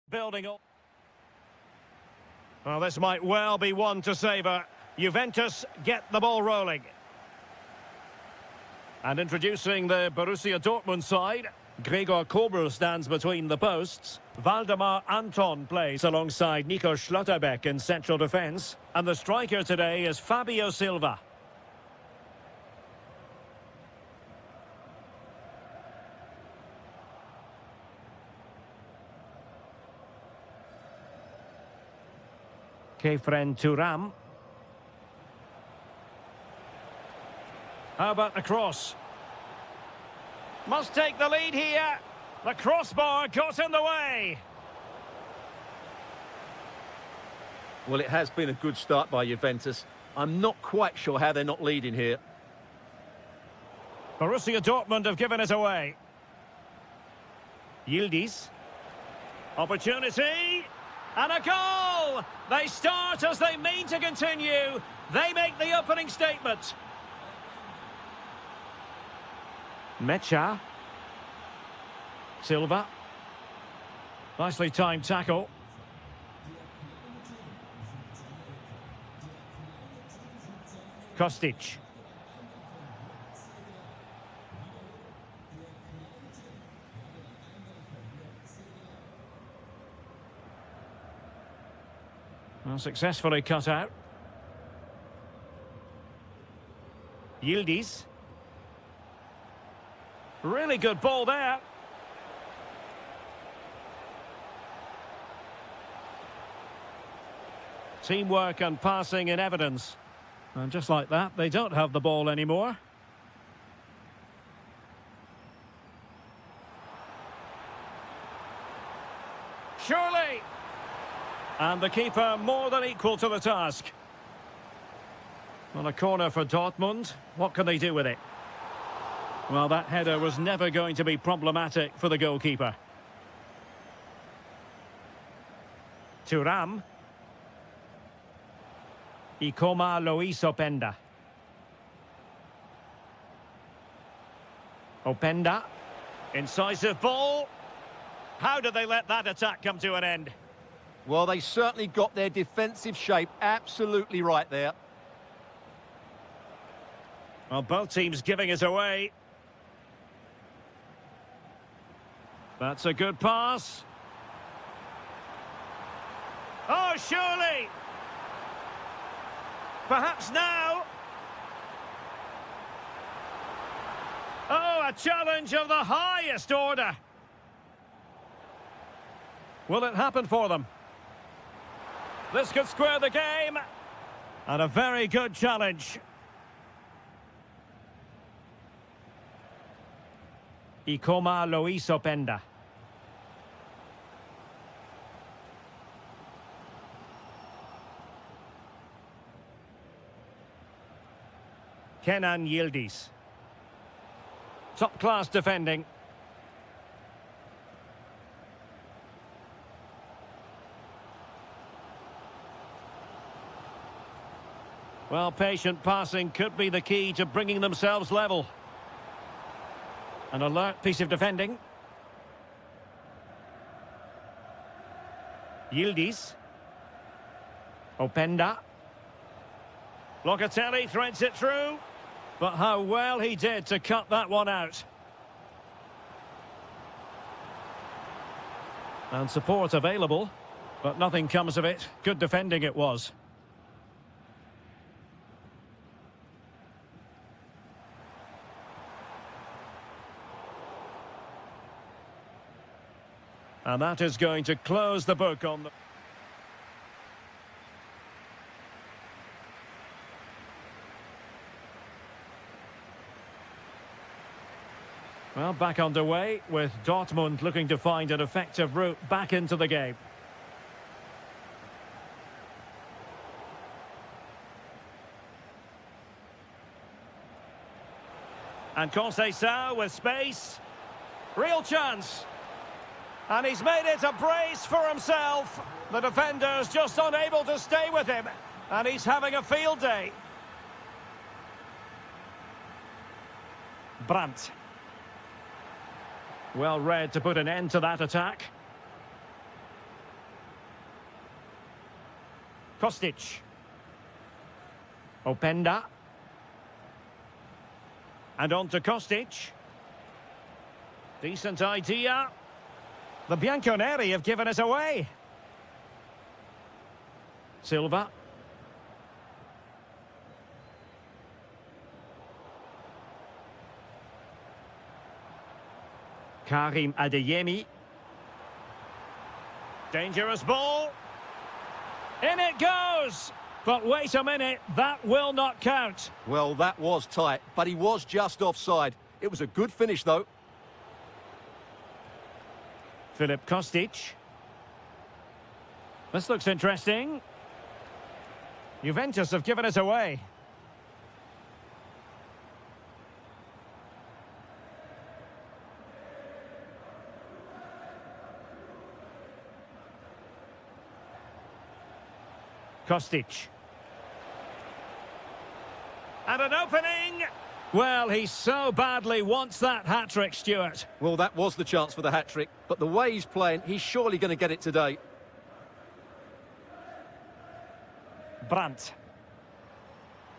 Building up. Well, this might well be one to savour. Juventus get the ball rolling. And introducing the Borussia Dortmund side, Gregor Kobel stands between the posts. Waldemar Anton plays alongside Nico Schlotterbeck in central defence. And the striker today is Fabio Silva. Kefren Turam. How about the cross? Must take the lead here. The crossbar got in the way. Well, it has been a good start by Juventus. I'm not quite sure how they're not leading here. Borussia Dortmund have given it away. Yildiz. Opportunity. And a goal! They start as they mean to continue. They make the opening statement. Mecha. Silva. Nicely timed tackle. Kostic. Well, successfully cut out. Yildiz. Really good ball there. Teamwork and passing in evidence. And just like that, they don't have the ball anymore. Surely! And the keeper more than equal to the task. On a corner for Dortmund. What can they do with it? Well, that header was never going to be problematic for the goalkeeper. Thuram. Ikoma Lois Openda. Openda. Incisive ball. How did they let that attack come to an end? Well, they certainly got their defensive shape absolutely right there. Well, both teams giving it away. That's a good pass. Oh, surely! Perhaps now. Oh, a challenge of the highest order. Will it happen for them? This could square the game. And a very good challenge. Ikoma Lois Openda. Kenan Yildiz. Top-class defending. Well, patient passing could be the key to bringing themselves level. An alert piece of defending. Yildiz. Openda. Locatelli threads it through. But how well he did to cut that one out. And support available. But nothing comes of it. Good defending it was. And that is going to close the book on the... Well, back underway with Dortmund looking to find an effective route back into the game. And Conceição with space. Real chance. And he's made it a brace for himself. The defender's just unable to stay with him. And he's having a field day. Brandt. Well read to put an end to that attack. Kostic. Openda. And on to Kostic. Decent idea. The Bianconeri have given us away. Silva. Karim Adeyemi. Dangerous ball. In it goes! But wait a minute, that will not count. Well, that was tight, but he was just offside. It was a good finish, though. Filip Kostic. This looks interesting. Juventus have given us away. Kostic. And an opening! Well, he so badly wants that hat-trick, Stuart. Well, that was the chance for the hat-trick, but the way he's playing, he's surely going to get it today. Brandt.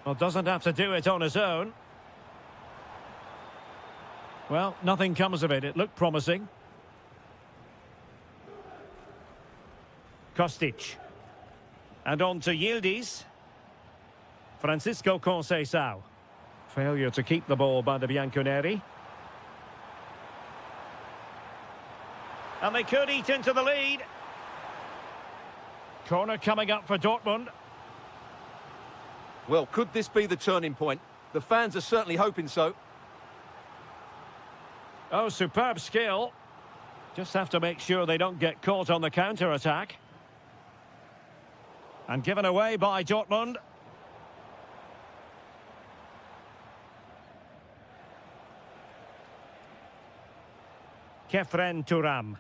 Well, doesn't have to do it on his own. Well, nothing comes of it. It looked promising. Kostic. And on to Yildiz. Francisco Conceição. Failure to keep the ball by the Bianconeri. And they could eat into the lead. Corner coming up for Dortmund. Well, could this be the turning point? The fans are certainly hoping so. Oh, superb skill. Just have to make sure they don't get caught on the counter-attack. And given away by Dortmund. Kefren Turam.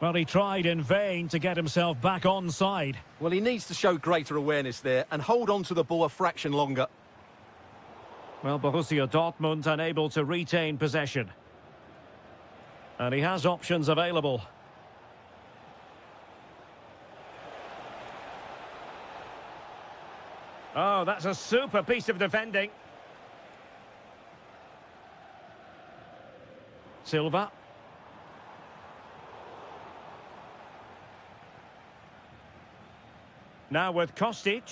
Well, he tried in vain to get himself back onside. Well, he needs to show greater awareness there and hold on to the ball a fraction longer. Well, Borussia Dortmund unable to retain possession. And he has options available. Oh, that's a super piece of defending. Silva. Now with Kostic.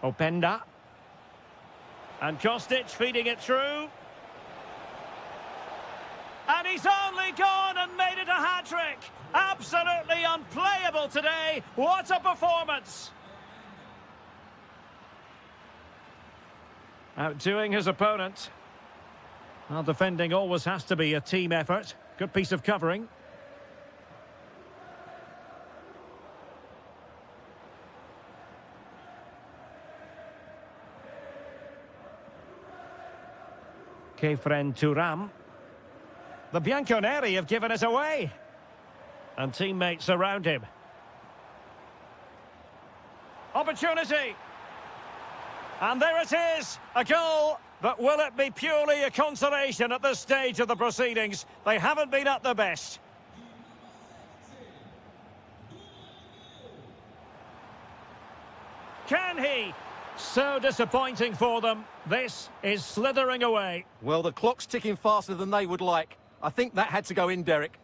Openda. And Kostic feeding it through. And he's only gone and made it a hat-trick. Absolutely unplayable today. What a performance. Outdoing his opponent. Well, defending always has to be a team effort. Good piece of covering. Kefren Turam. The Bianconeri have given us away. And teammates around him. Opportunity. And there it is, a goal. But will it be purely a consolation at this stage of the proceedings? They haven't been at their best. Can he? So disappointing for them. This is slithering away. Well, the clock's ticking faster than they would like. I think that had to go in, Derek.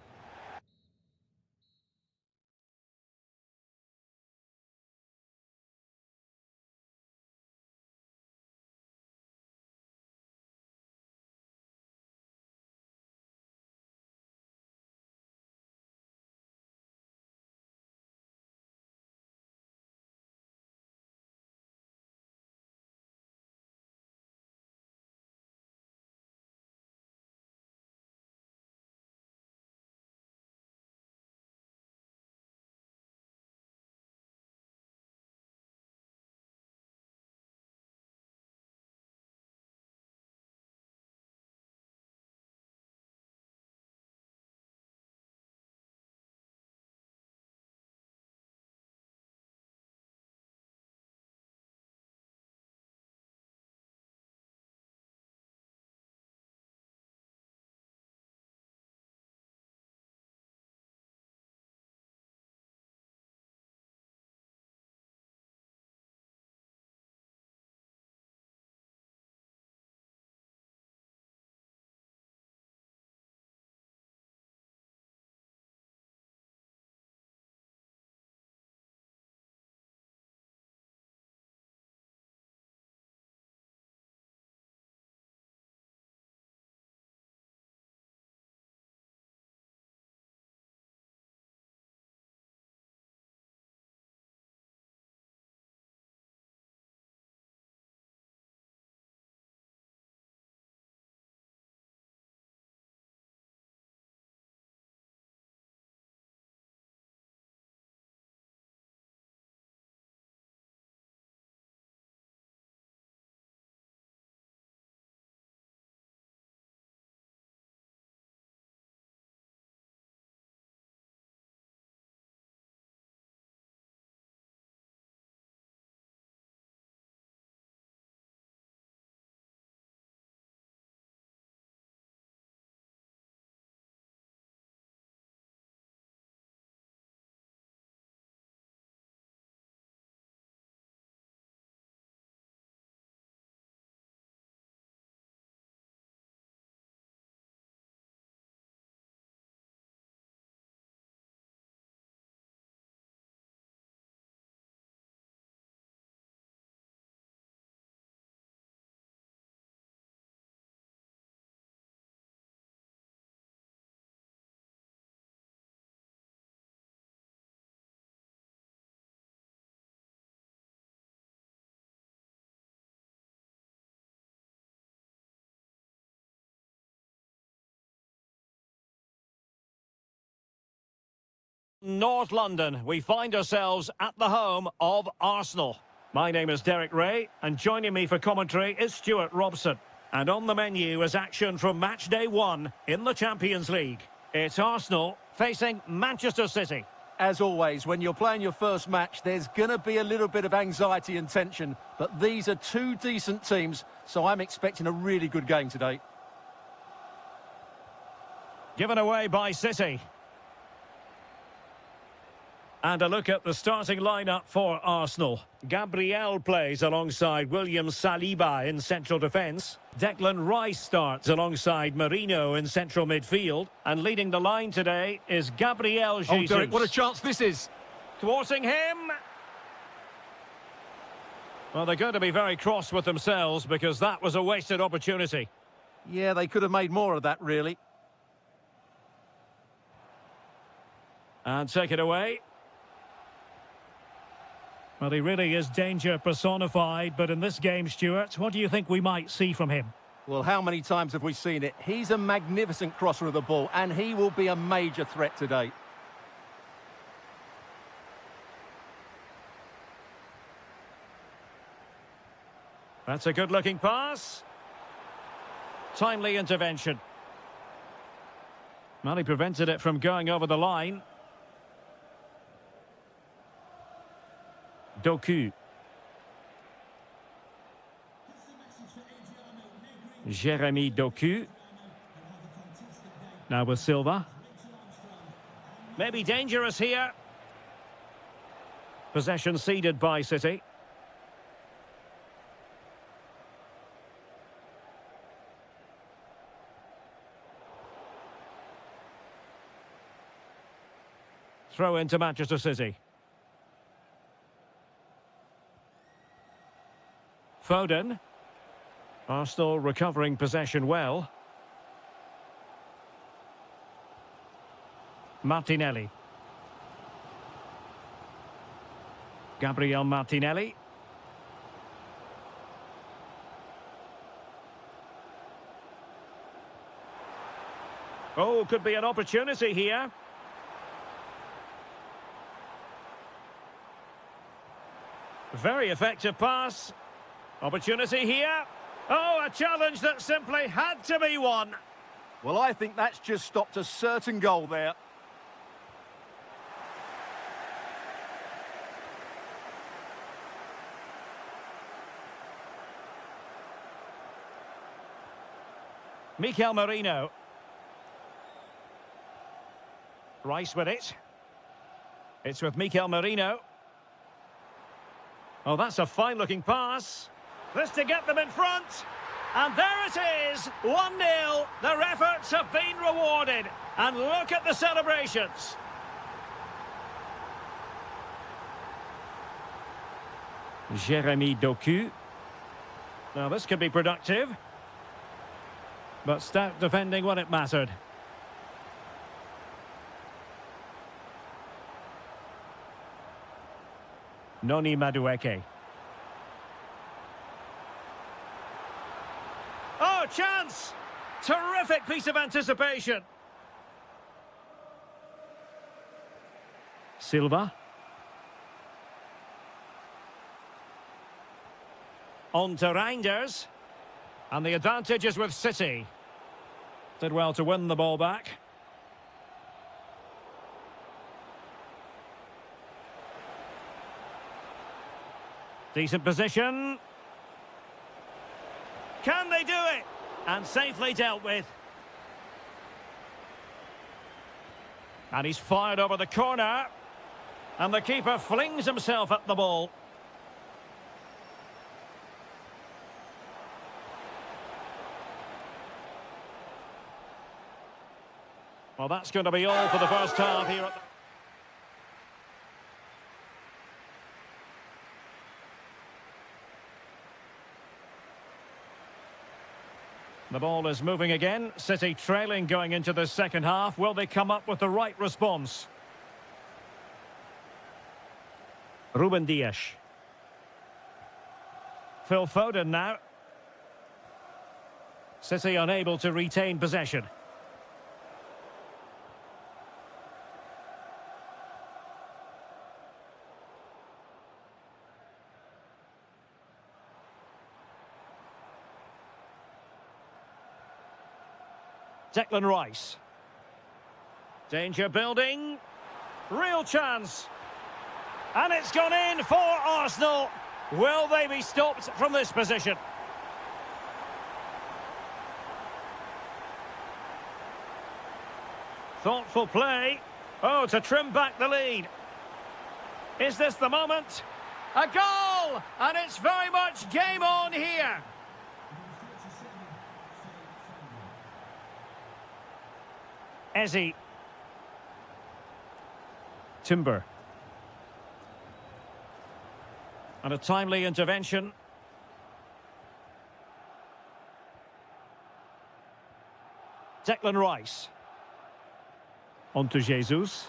North London, we find ourselves at the home of Arsenal. My name is Derek Ray, and joining me for commentary is Stuart Robson. And on the menu is action from match day 1 in the Champions League. It's Arsenal facing Manchester City. As always, when you're playing your first match, there's going to be a little bit of anxiety and tension. But these are two decent teams, so I'm expecting a really good game today. Given away by City. And a look at the starting lineup for Arsenal. Gabriel plays alongside William Saliba in central defence. Declan Rice starts alongside Marino in central midfield. And leading the line today is Gabriel Jesus. Oh, Derek, what a chance this is. Thwarting him. Well, they're going to be very cross with themselves because that was a wasted opportunity. Yeah, they could have made more of that, really. And take it away. Well, he really is danger personified, but in this game, Stuart, what do you think we might see from him? Well, how many times have we seen it? He's a magnificent crosser of the ball, and he will be a major threat today. That's a good-looking pass. Timely intervention. Well, he prevented it from going over the line. Doku. Jeremy Doku. Now with Silva. Maybe dangerous here. Possession ceded by City. Throw into Manchester City. Foden. Arsenal recovering possession well. Martinelli. Gabriel Martinelli. Oh, could be an opportunity here. Very effective pass. Opportunity here. Oh, a challenge that simply had to be won. Well, I think that's just stopped a certain goal there. Mikel Merino. Rice with it. It's with Mikel Merino. Oh, that's a fine-looking pass. This to get them in front. And there it is, 1-0. Their efforts have been rewarded. And look at the celebrations. Jeremy Doku. Now, this could be productive. But stout defending when it mattered. Noni Madueke. Oh, chance! Terrific piece of anticipation. Silva. On to Reinders. And the advantage is with City. Did well to win the ball back. Decent position. Can they do it? And safely dealt with. And he's fired over the corner. And the keeper flings himself at the ball. Well, that's going to be all for the first half here at the ball is moving again. City trailing going into the second half. Will they come up with the right response? Ruben Dias. Phil Foden now. City unable to retain possession. Declan Rice. Danger building. Real chance. And it's gone in for Arsenal. Will they be stopped from this position? Thoughtful play. Oh, to trim back the lead. Is this the moment? A goal! And it's very much game on here. Ezzy. Timber. And a timely intervention. Declan Rice. On to Jesus.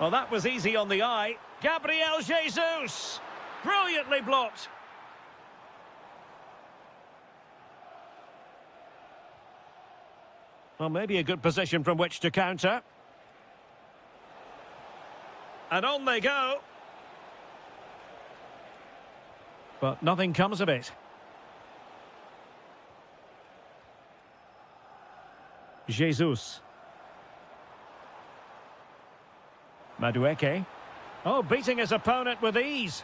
Well, that was easy on the eye. Gabriel Jesus! Brilliantly blocked. Well, maybe a good position from which to counter. And on they go. But nothing comes of it. Jesus. Madueke. Oh, beating his opponent with ease.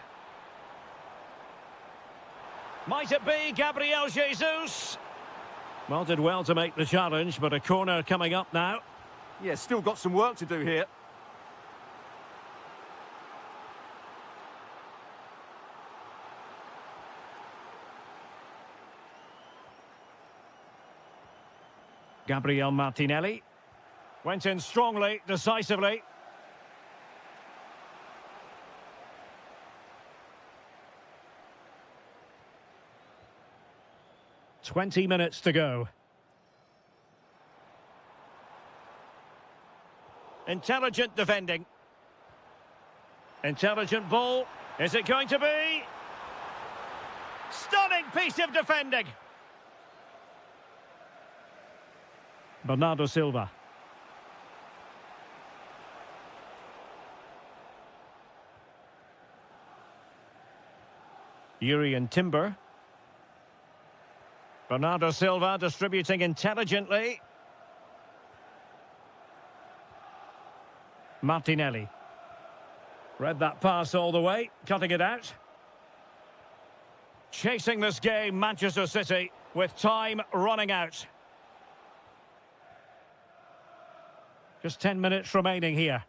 Might it be Gabriel Jesus? Well, did well to make the challenge, but a corner coming up now. Yeah, still got some work to do here. Gabriel Martinelli. Went in strongly, decisively. "20 minutes to go. Intelligent defending. Intelligent ball. Is it going to be? Stunning piece of defending. Bernardo Silva. Yuri and Timber. Bernardo Silva distributing intelligently. Martinelli. Read that pass all the way, cutting it out. Chasing this game, Manchester City, with time running out. Just 10 minutes remaining here.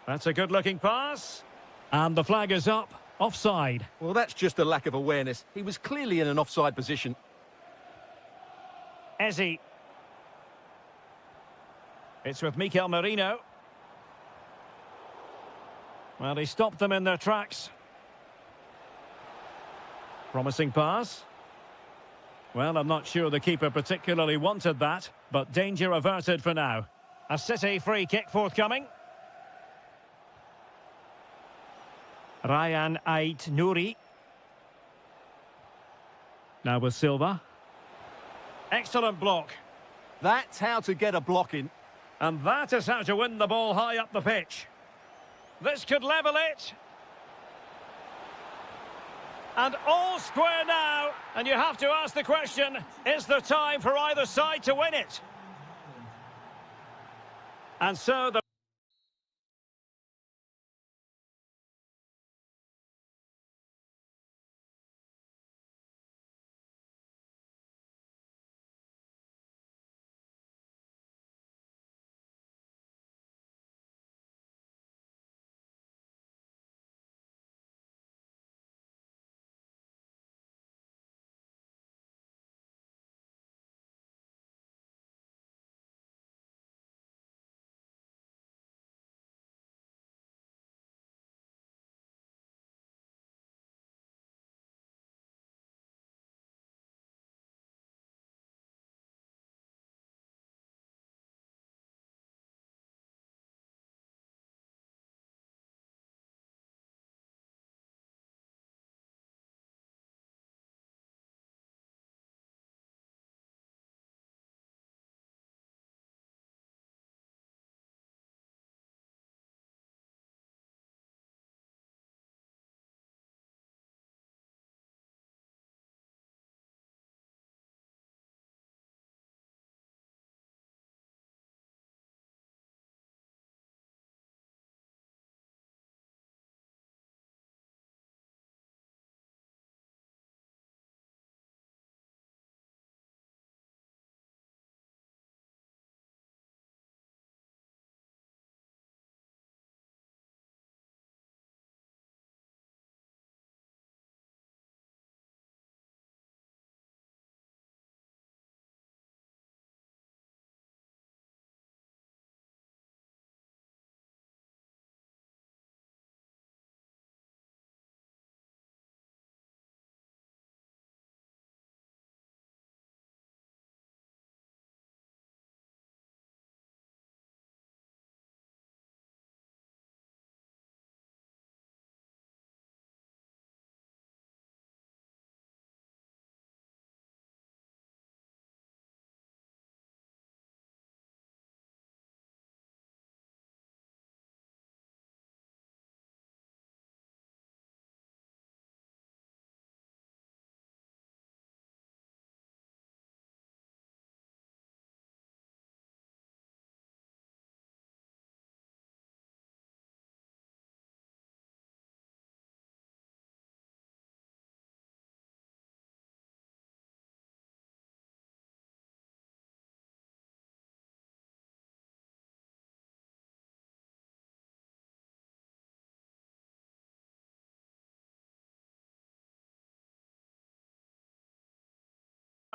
That's a good-looking pass. And the flag is up. Offside. Well, that's just a lack of awareness. He was clearly in an offside position. Ezzy. It's with Mikel Merino. Well, he stopped them in their tracks. Promising pass. Well, I'm not sure the keeper particularly wanted that, but danger averted for now. A City free kick forthcoming. Ryan Ait Nouri. Now with Silva. Excellent block. That's how to get a block in. And that is how to win the ball high up the pitch. This could level it. And all square now. And you have to ask the question, is there time for either side to win it? And so the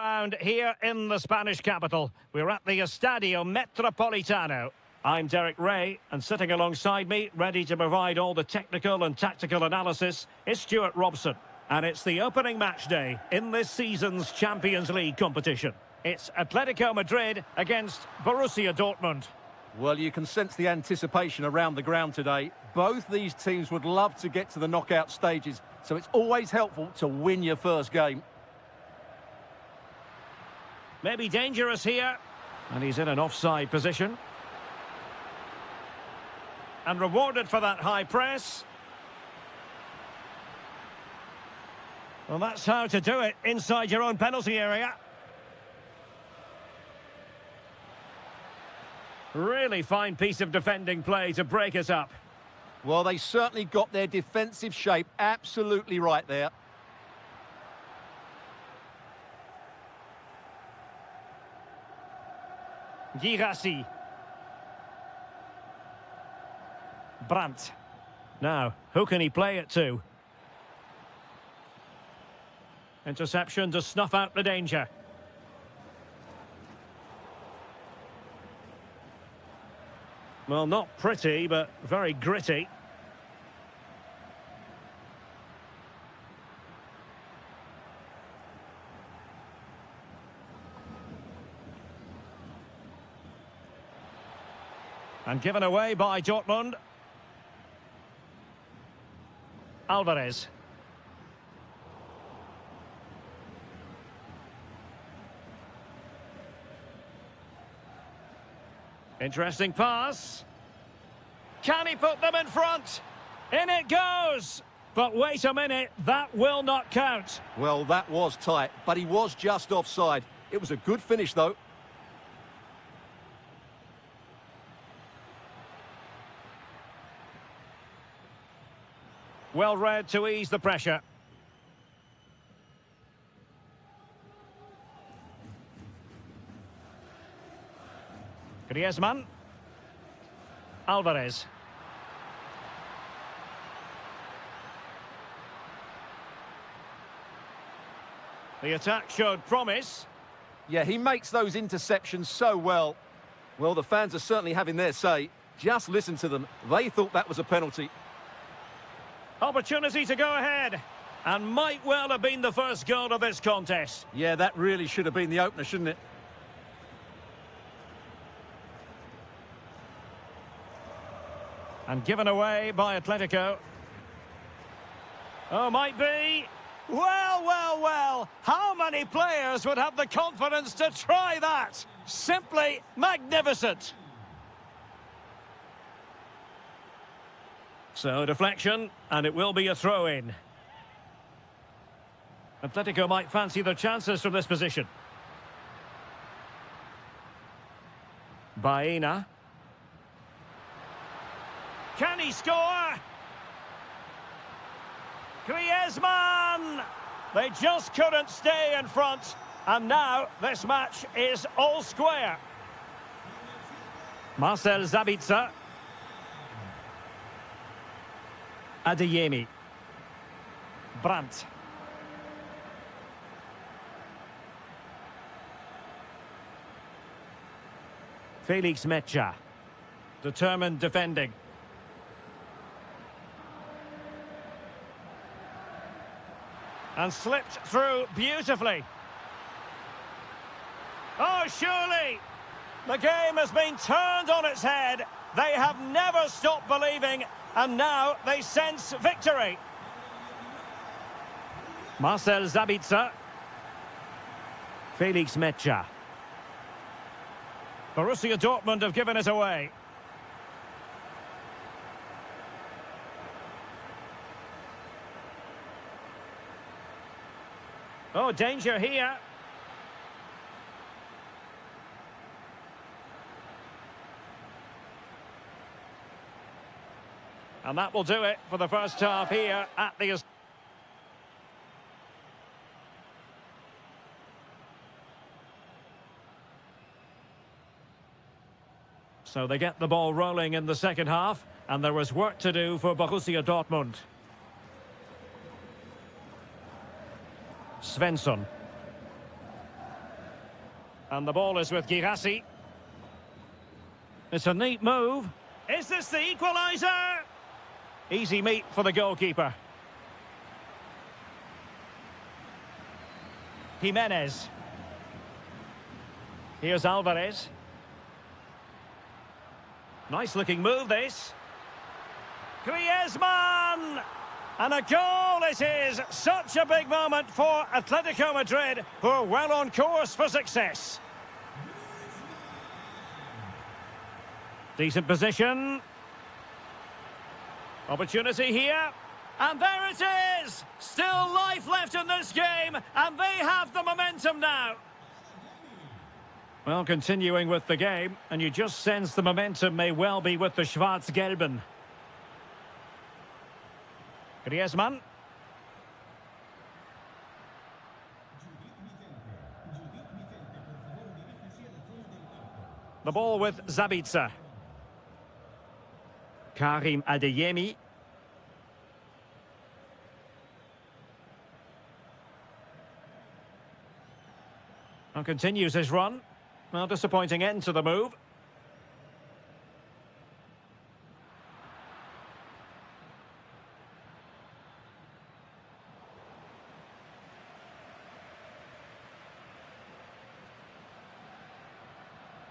And here in the Spanish capital, we're at the Estadio Metropolitano. I'm Derek Ray, and sitting alongside me, ready to provide all the technical and tactical analysis, is Stuart Robson. And it's the opening match day in this season's Champions League competition. It's Atletico Madrid against Borussia Dortmund. Well, you can sense the anticipation around the ground today. Both these teams would love to get to the knockout stages, so it's always helpful to win your first game. Maybe dangerous here. And he's in an offside position. And rewarded for that high press. Well, that's how to do it inside your own penalty area. Really fine piece of defending play to break it up. Well, they certainly got their defensive shape absolutely right there. Girassi. Brandt. Now, who can he play it to? Interception to snuff out the danger. Well, not pretty, but very gritty. And given away by Dortmund. Alvarez. Interesting pass. Can he put them in front? In it goes! But wait a minute, that will not count. Well, that was tight, but he was just offside. It was a good finish, though. Well read to ease the pressure. Griezmann. Alvarez. The attack showed promise. Yeah, he makes those interceptions so well. Well, the fans are certainly having their say. Just listen to them. They thought that was a penalty. Opportunity to go ahead. And might well have been the first goal of this contest. Yeah, that really should have been the opener, shouldn't it? And given away by Atletico. Oh, might be. Well, well, well. How many players would have the confidence to try that? Simply magnificent. So, deflection, and it will be a throw-in. Atletico might fancy their chances from this position. Baena. Can he score? Griezmann! They just couldn't stay in front. And now this match is all square. Marcel Sabitzer. Adeyemi. Brandt. Felix Mecha. Determined defending. And slipped through beautifully. Oh, surely! The game has been turned on its head. They have never stopped believing, and now they sense victory. Marcel Sabitzer. Felix Mecha. Borussia Dortmund have given it away. Oh, danger here. And that will do it for the first half here at the... So they get the ball rolling in the second half, and there was work to do for Borussia Dortmund. Svensson. And the ball is with Girassi. It's a neat move. Is this the equaliser? Easy meat for the goalkeeper. Jimenez. Here's Alvarez. Nice looking move, this. Griezmann! And a goal it is! Such a big moment for Atletico Madrid, who are well on course for success. Decent position. Opportunity here. And there it is! Still life left in this game, and they have the momentum now. Well, continuing with the game, and you just sense the momentum may well be with the Schwarz-Gelben. Griezmann. The ball with Zabitzer. Karim Adeyemi. And continues his run. Well, disappointing end to the move.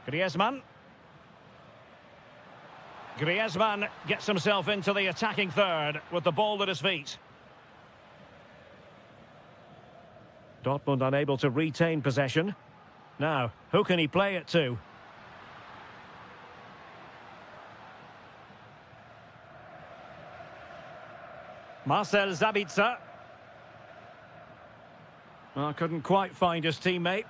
Griezmann. Griezmann gets himself into the attacking third with the ball at his feet. Dortmund unable to retain possession. Now, who can he play it to? Marcel Zabitzer. Well, couldn't quite find his teammate.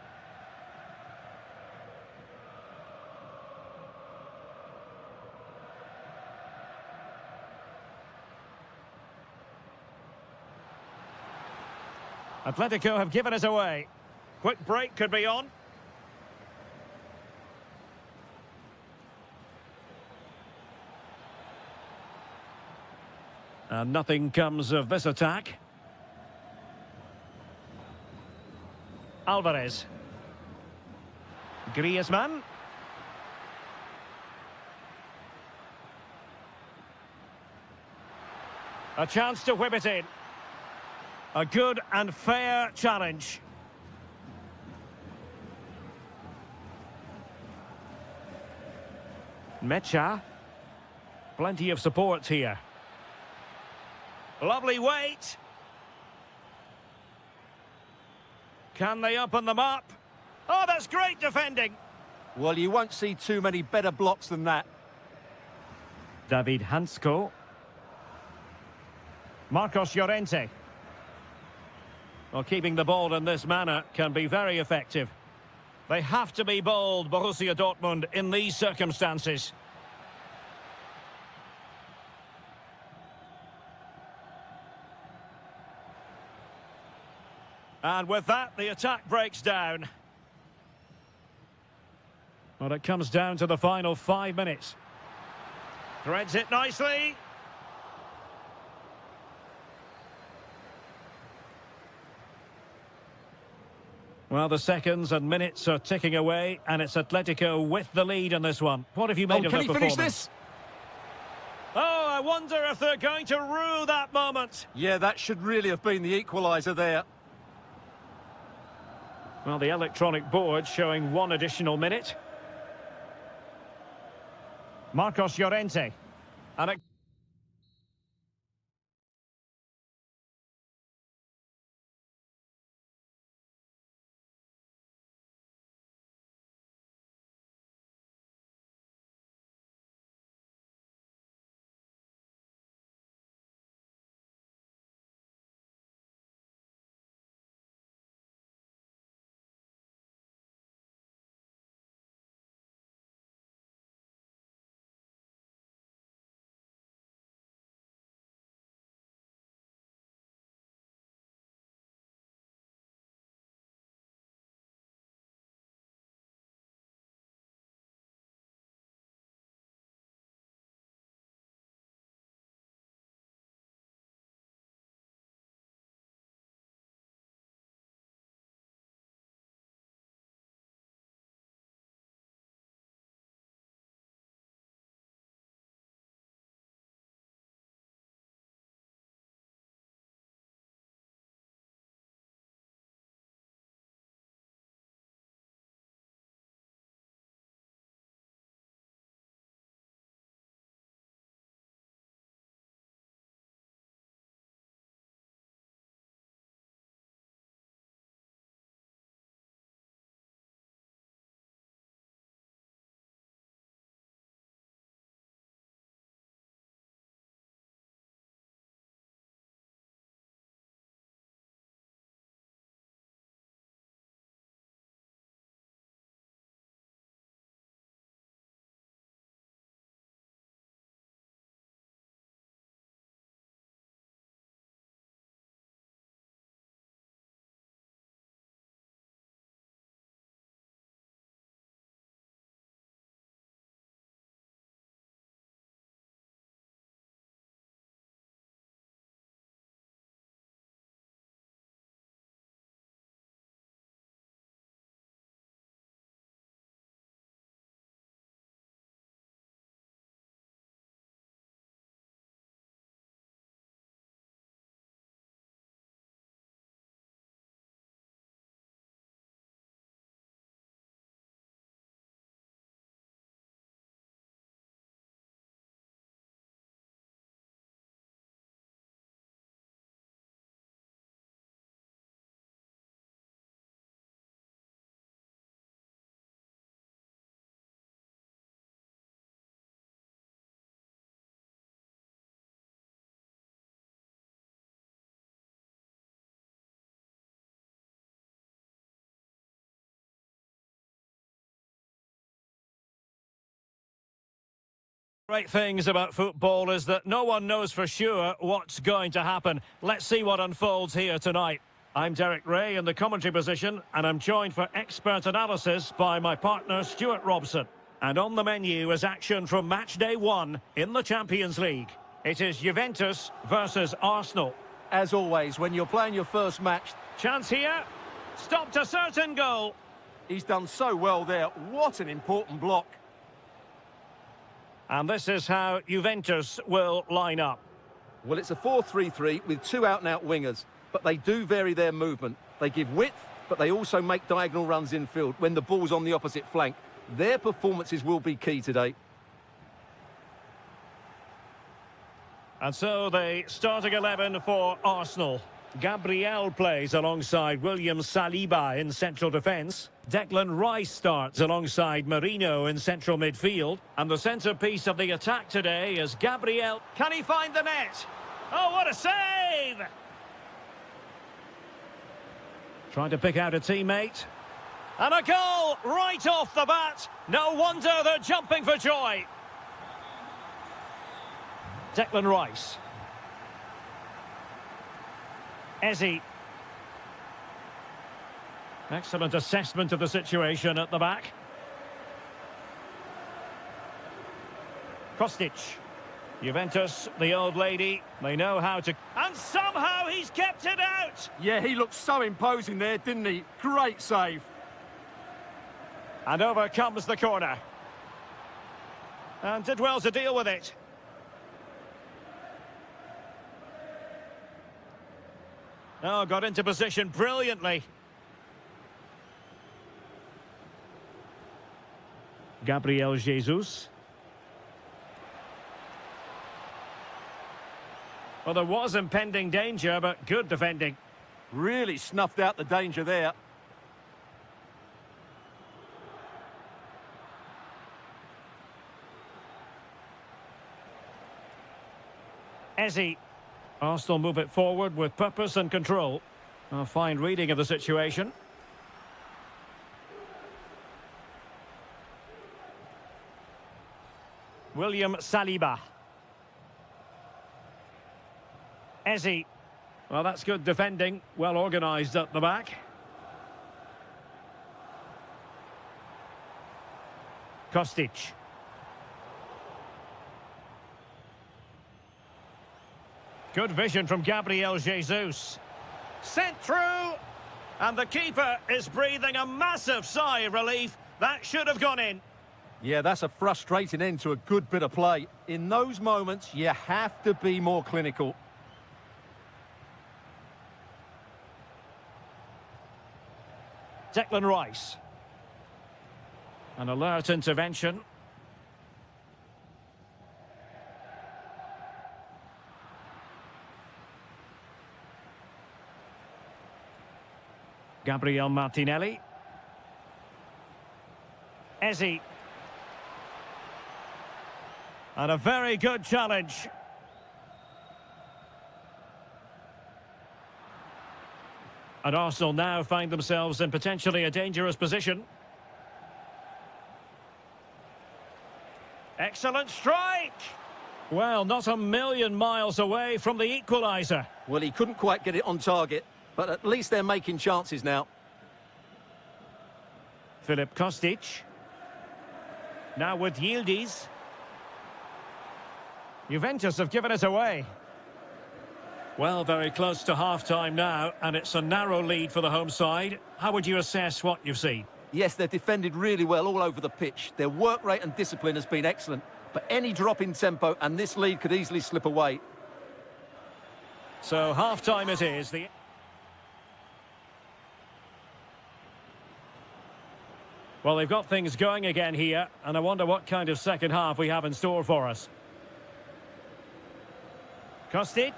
Atletico have given us away. Quick break could be on. And nothing comes of this attack. Alvarez. Griezmann. A chance to whip it in. A good and fair challenge. Mecha. Plenty of support here. Lovely weight. Can they open them up? Oh, that's great defending. Well, you won't see too many better blocks than that. David Hansko. Marcos Llorente. Well, keeping the ball in this manner can be very effective. They have to be bold, Borussia Dortmund, in these circumstances. And with that, the attack breaks down. Well, it comes down to the final 5 minutes. Threads it nicely. Well, the seconds and minutes are ticking away, and it's Atletico with the lead in this one. What have you made of the performance? Can he finish this? Oh, I wonder if they're going to rue that moment. Yeah, that should really have been the equaliser there. Well, the electronic board showing 1 additional minute. Marcos Llorente. And it Great things about football is that no one knows for sure what's going to happen. Let's see what unfolds here tonight. I'm Derek Ray in the commentary position, and I'm joined for expert analysis by my partner Stuart Robson. And on the menu is action from match day 1 in the Champions League. It is Juventus versus Arsenal. As always, when you're playing your first match... Chance here. Stopped a certain goal. He's done so well there. What an important block. And this is how Juventus will line up. Well, it's a 4-3-3 with two out-and-out wingers, but they do vary their movement. They give width, but they also make diagonal runs infield when the ball's on the opposite flank. Their performances will be key today. And so the starting 11 for Arsenal. Gabriel plays alongside William Saliba in central defence. Declan Rice starts alongside Marino in central midfield. And the centrepiece of the attack today is Gabriel. Can he find the net? Oh, what a save! Trying to pick out a teammate. And a goal right off the bat. No wonder they're jumping for joy. Declan Rice. Eze. Excellent assessment of the situation at the back. Kostic. Juventus, the old lady, they know how to... And somehow he's kept it out! Yeah, he looked so imposing there, didn't he? Great save. And over comes the corner. And did well to deal with it. Oh, got into position brilliantly. Gabriel Jesus. Well, there was impending danger, but good defending. Really snuffed out the danger there. Eze. Arsenal move it forward with purpose and control. A fine reading of the situation. William Saliba. Eze. Well, that's good defending. Well organised at the back. Kostic. Good vision from Gabriel Jesus. Sent through. And the keeper is breathing a massive sigh of relief. That should have gone in. Yeah, that's a frustrating end to a good bit of play. In those moments, you have to be more clinical. Declan Rice. An alert intervention. Gabriel Martinelli. Eze. And a very good challenge. And Arsenal now find themselves in potentially a dangerous position. Excellent strike! Well, not a million miles away from the equaliser. Well, he couldn't quite get it on target, but at least they're making chances now. Filip Kostic. Now with Yildiz. Juventus have given it away. Well, very close to half-time now, and it's a narrow lead for the home side. How would you assess what you've seen? Yes, they've defended really well all over the pitch. Their work rate and discipline has been excellent, but any drop in tempo and this lead could easily slip away. So half-time it is. Well, they've got things going again here, and I wonder what kind of second half we have in store for us. Kostic.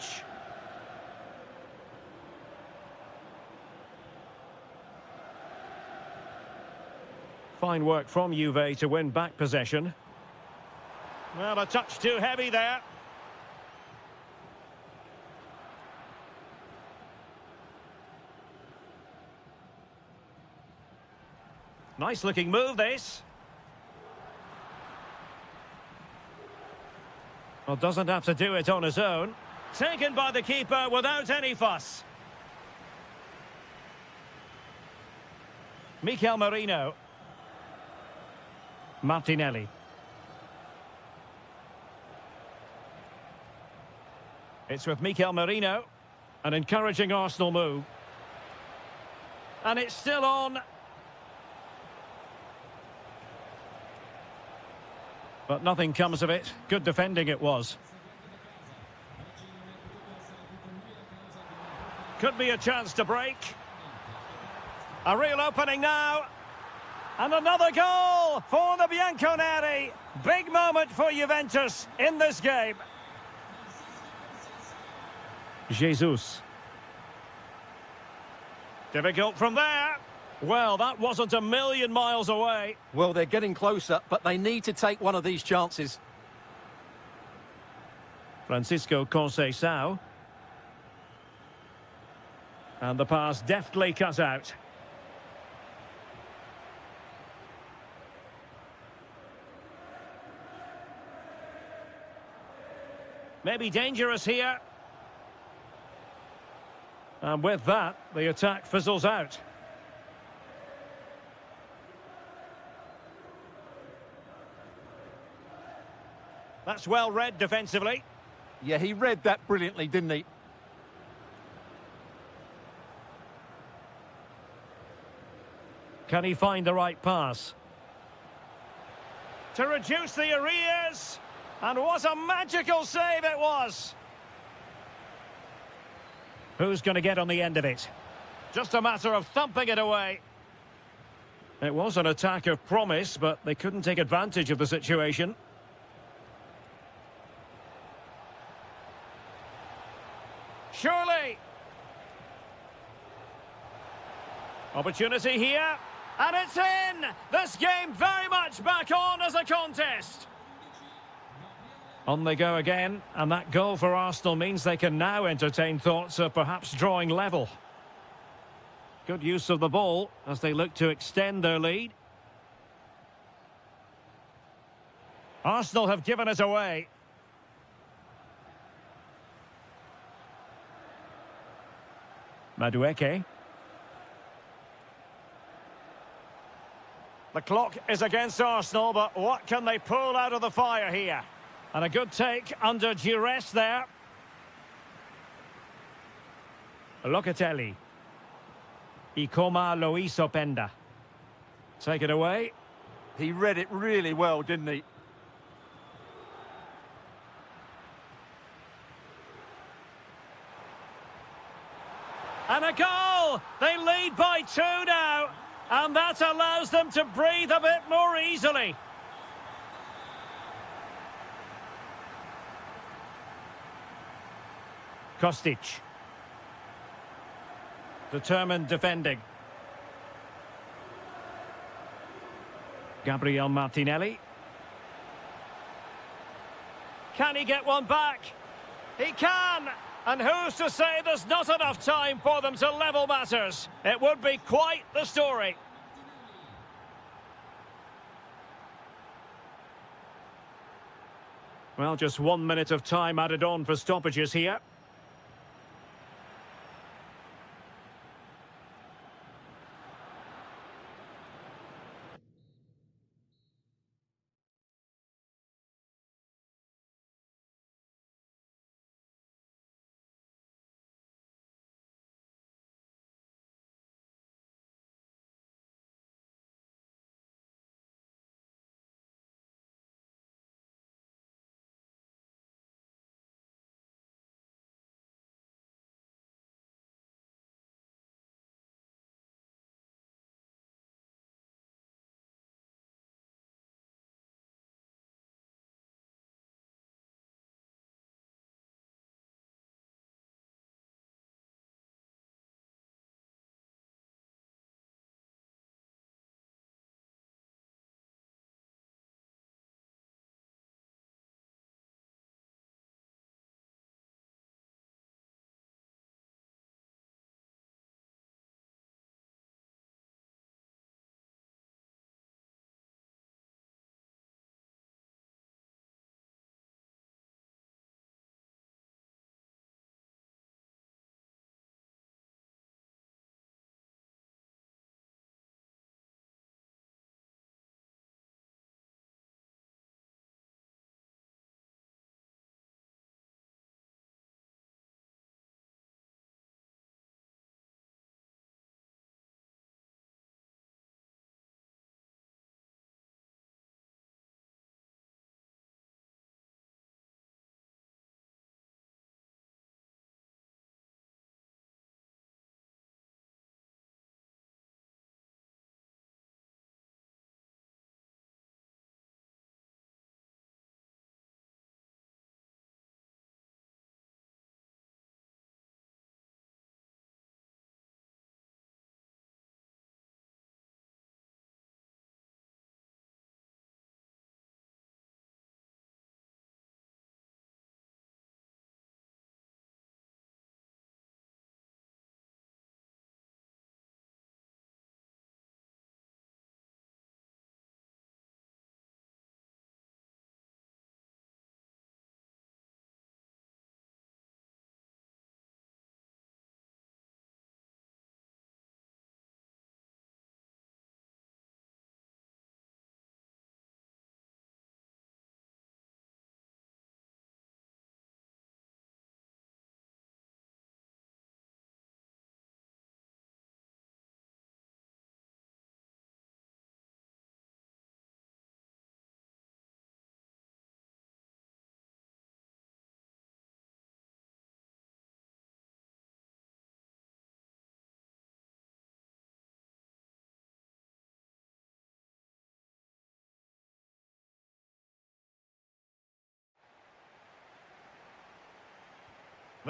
Fine work from Juve to win back possession. Well, a touch too heavy there. Nice looking move, this. Well, doesn't have to do it on his own. Taken by the keeper without any fuss. Mikel Merino. Martinelli. It's with Mikel Merino. An encouraging Arsenal move. And it's still on. But nothing comes of it. Good defending it was. Could be a chance to break. A real opening now. And another goal for the Bianconeri. Big moment for Juventus in this game. Jesus. Difficult from there. Well, that wasn't a million miles away. Well, they're getting closer, but they need to take one of these chances. Francisco Conceição. And the pass deftly cut out. Maybe dangerous here. And with that, the attack fizzles out. That's well read defensively. Yeah, he read that brilliantly, didn't he? Can he find the right pass? To reduce the arrears. And what a magical save it was. Who's going to get on the end of it? Just a matter of thumping it away. It was an attack of promise, but they couldn't take advantage of the situation. Surely. Opportunity here. And it's in! This game very much back on as a contest. On they go again, and that goal for Arsenal means they can now entertain thoughts of perhaps drawing level. Good use of the ball as they look to extend their lead. Arsenal have given it away. Madueke. The clock is against Arsenal, but what can they pull out of the fire here? And a good take under duress there. Locatelli. Ikoma Lois Openda. Take it away. He read it really well, didn't he? And a goal! They lead by 2 now. And that allows them to breathe a bit more easily. Kostic. Determined defending. Gabriel Martinelli. Can he get one back? He can! And who's to say there's not enough time for them to level matters? It would be quite the story. Well, just 1 minute of time added on for stoppages here.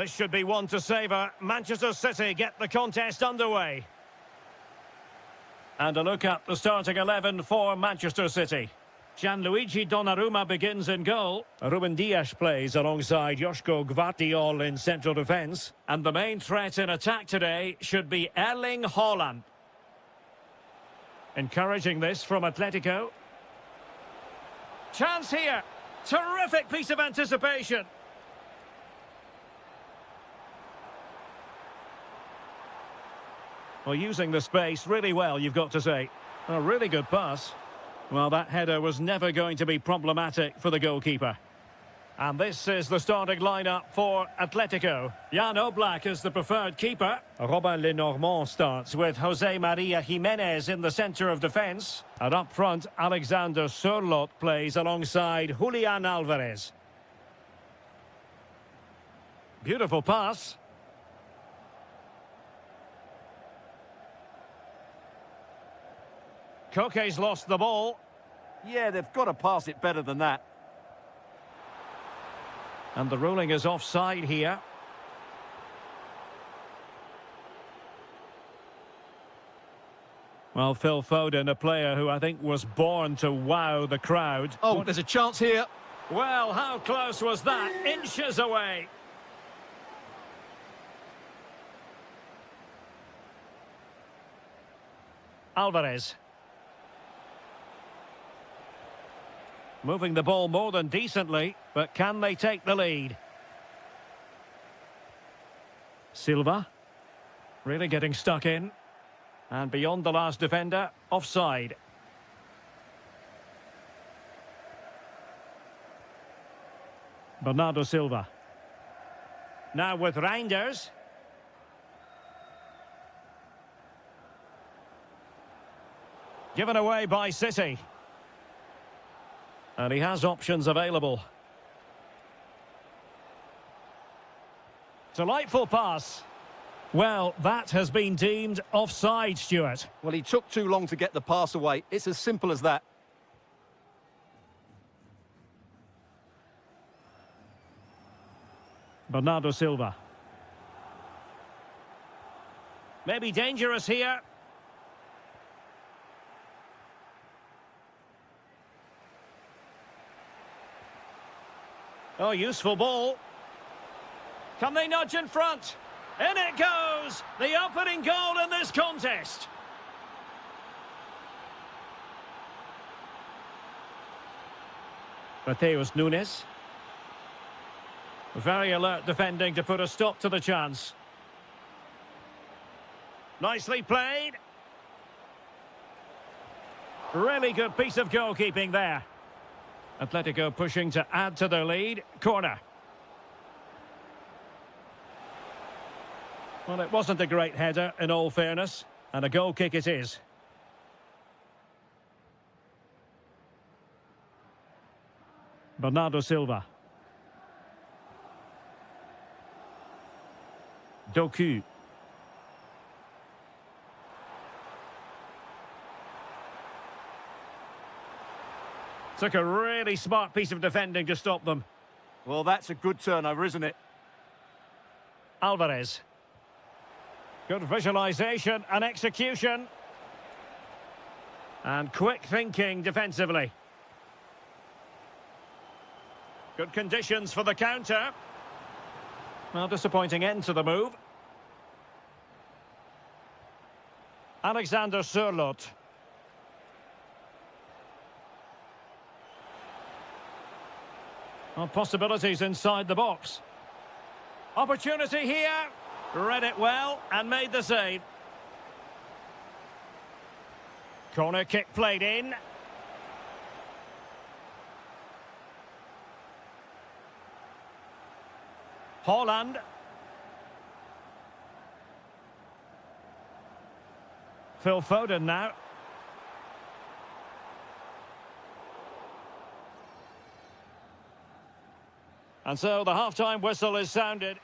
This should be one to savour. Manchester City get the contest underway. And a look at the starting 11 for Manchester City. Gianluigi Donnarumma begins in goal. Ruben Dias plays alongside Joško Gvardiol in central defence. And the main threat in attack today should be Erling Haaland. Encouraging this from Atletico. Chance here. Terrific piece of anticipation. Well, using the space really well, you've got to say. A really good pass. Well, that header was never going to be problematic for the goalkeeper. And this is the starting lineup for Atletico. Jan Oblak is the preferred keeper. Robin Lenormand starts with Jose Maria Jimenez in the centre of defence. And up front, Alexander Sørloth plays alongside Julian Alvarez. Beautiful pass. Koke's lost the ball. Yeah, they've got to pass it better than that. And the ruling is offside here. Well, Phil Foden, a player who I think was born to wow the crowd. Oh, there's a chance here. Well, how close was that? Inches away. Alvarez. Moving the ball more than decently, but can they take the lead? Silva. Really getting stuck in. And beyond the last defender, offside. Bernardo Silva. Now with Reinders. Given away by City. And he has options available. Delightful pass. Well, that has been deemed offside, Stuart. Well, he took too long to get the pass away. It's as simple as that. Bernardo Silva. Maybe dangerous here. Oh, useful ball. Can they nudge in front? In it goes! The opening goal in this contest. Mateus Nunes. Very alert defending to put a stop to the chance. Nicely played. Really good piece of goalkeeping there. Atletico pushing to add to their lead. Corner. Well, it wasn't a great header, in all fairness. And a goal kick it is. Bernardo Silva. Doku. Took a really smart piece of defending to stop them. Well, that's a good turnover, isn't it? Alvarez. Good visualisation and execution. And quick thinking defensively. Good conditions for the counter. Well, disappointing end to the move. Alexander Sørloth. Well, possibilities inside the box. Opportunity here. Read it well and made the save. Corner kick played in. Haaland. Phil Foden now. And so the half-time whistle is sounded.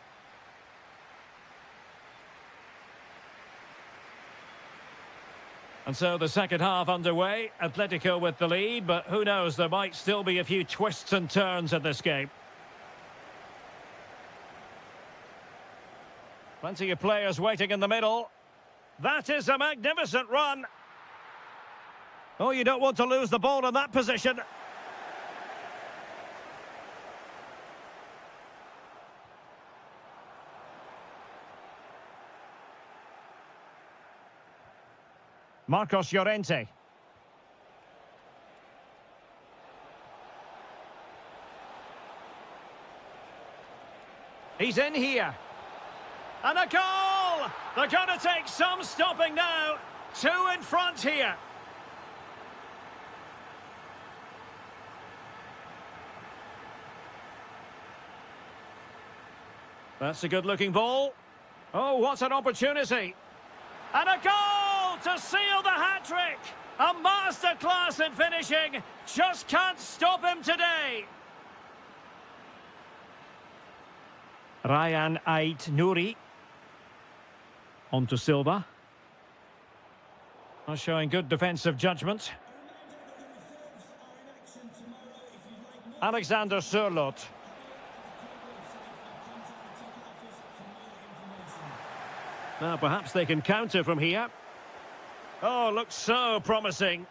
And so the second half underway. Atletico with the lead, but who knows, there might still be a few twists and turns in this game. Plenty of players waiting in the middle. That is a magnificent run. Oh, you don't want to lose the ball in that position. Marcos Llorente. He's in here. And a goal! They're going to take some stopping now. 2 in front here. That's a good-looking ball. Oh, what an opportunity. And a goal to seal the hat-trick. A masterclass in finishing. Just can't stop him today. Ryan Ait Nouri. On to Silva. Showing good defensive judgment. Alexander Sørloth. Now perhaps they can counter from here. Oh, looks so promising.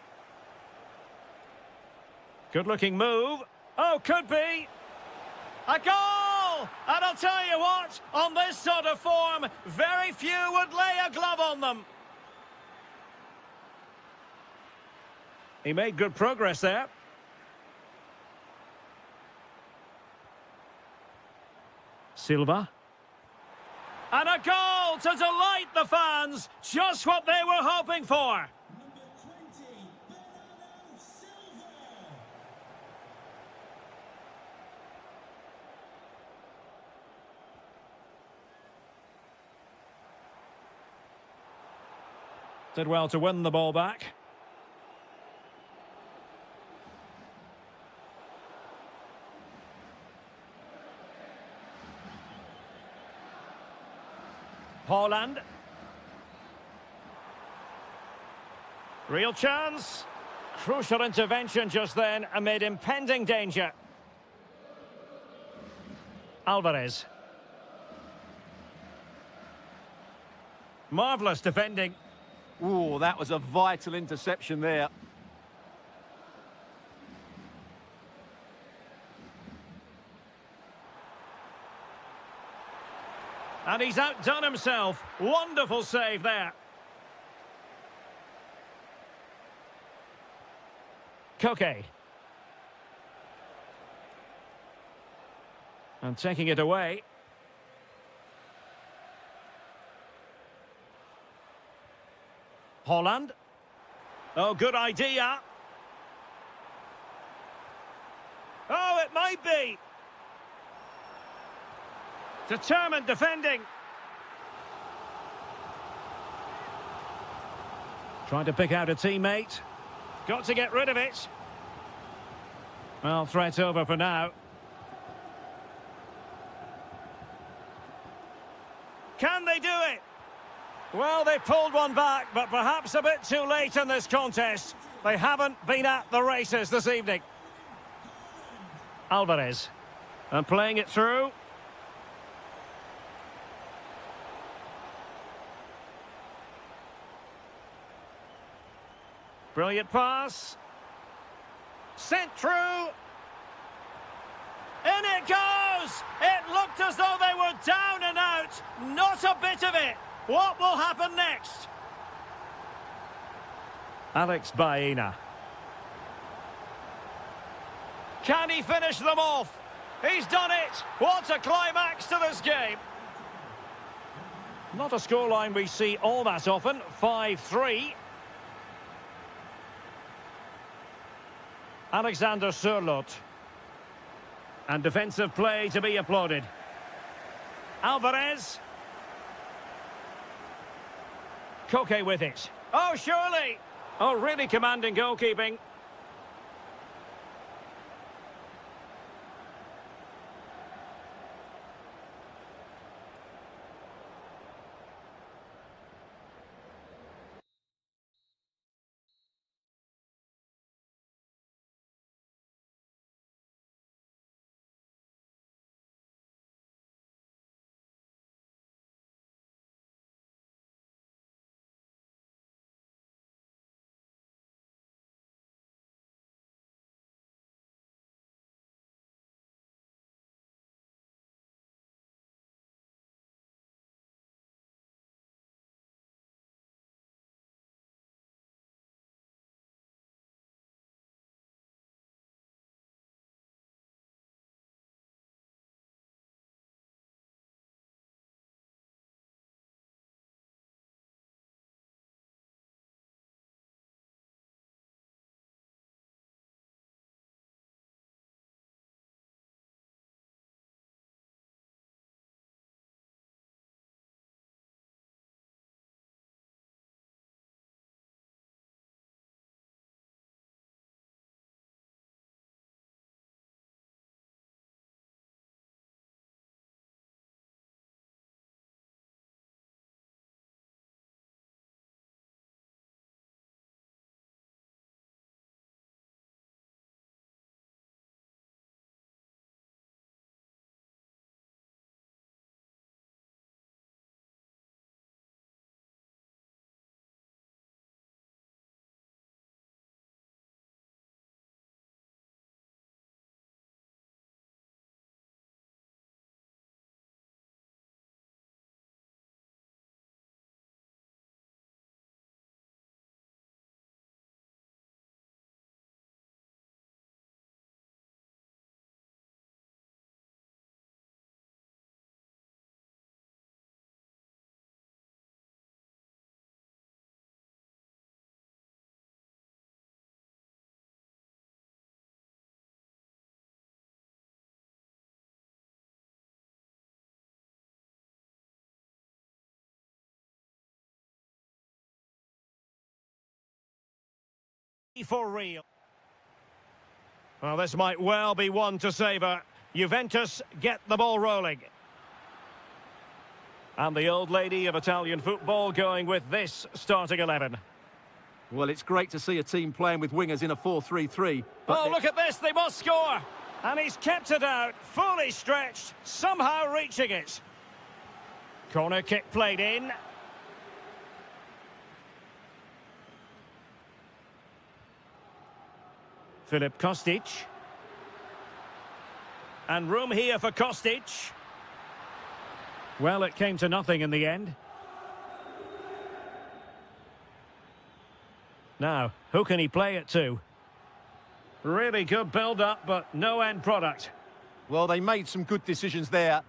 Good-looking move. Oh, could be. A goal! And I'll tell you what, on this sort of form, very few would lay a glove on them. He made good progress there. Silva. And a goal to delight the fans. Just what they were hoping for. Did well to win the ball back. Haaland. Real chance. Crucial intervention just then amid impending danger. Alvarez. Marvellous defending. Ooh, that was a vital interception there. And he's outdone himself. Wonderful save there. Koke. And taking it away. Haaland. Oh, good idea. Oh, it might be. Determined defending. Trying to pick out a teammate. Got to get rid of it. Well, threat over for now. Can they do it? Well, they pulled one back, but perhaps a bit too late in this contest. They haven't been at the races this evening. Alvarez. And playing it through. Brilliant pass. Sent through. In it goes! It looked as though they were down and out. Not a bit of it. What will happen next? Alex Baena. Can he finish them off? He's done it! What a climax to this game! Not a scoreline we see all that often. 5-3. Alexander Sørloth. And defensive play to be applauded. Alvarez. Koke with it. Oh, surely! Oh, really commanding goalkeeping. For real. Well, this might well be one to savour. Juventus get the ball rolling. And the old lady of Italian football going with this starting 11. Well, it's great to see a team playing with wingers in a 4-3-3. Oh, look at this, they must score! And he's kept it out, fully stretched, somehow reaching it. Corner kick played in. Filip Kostic. And room here for Kostic. Well, it came to nothing in the end. Now, who can he play it to? Really good build-up, but no end product. Well, they made some good decisions there.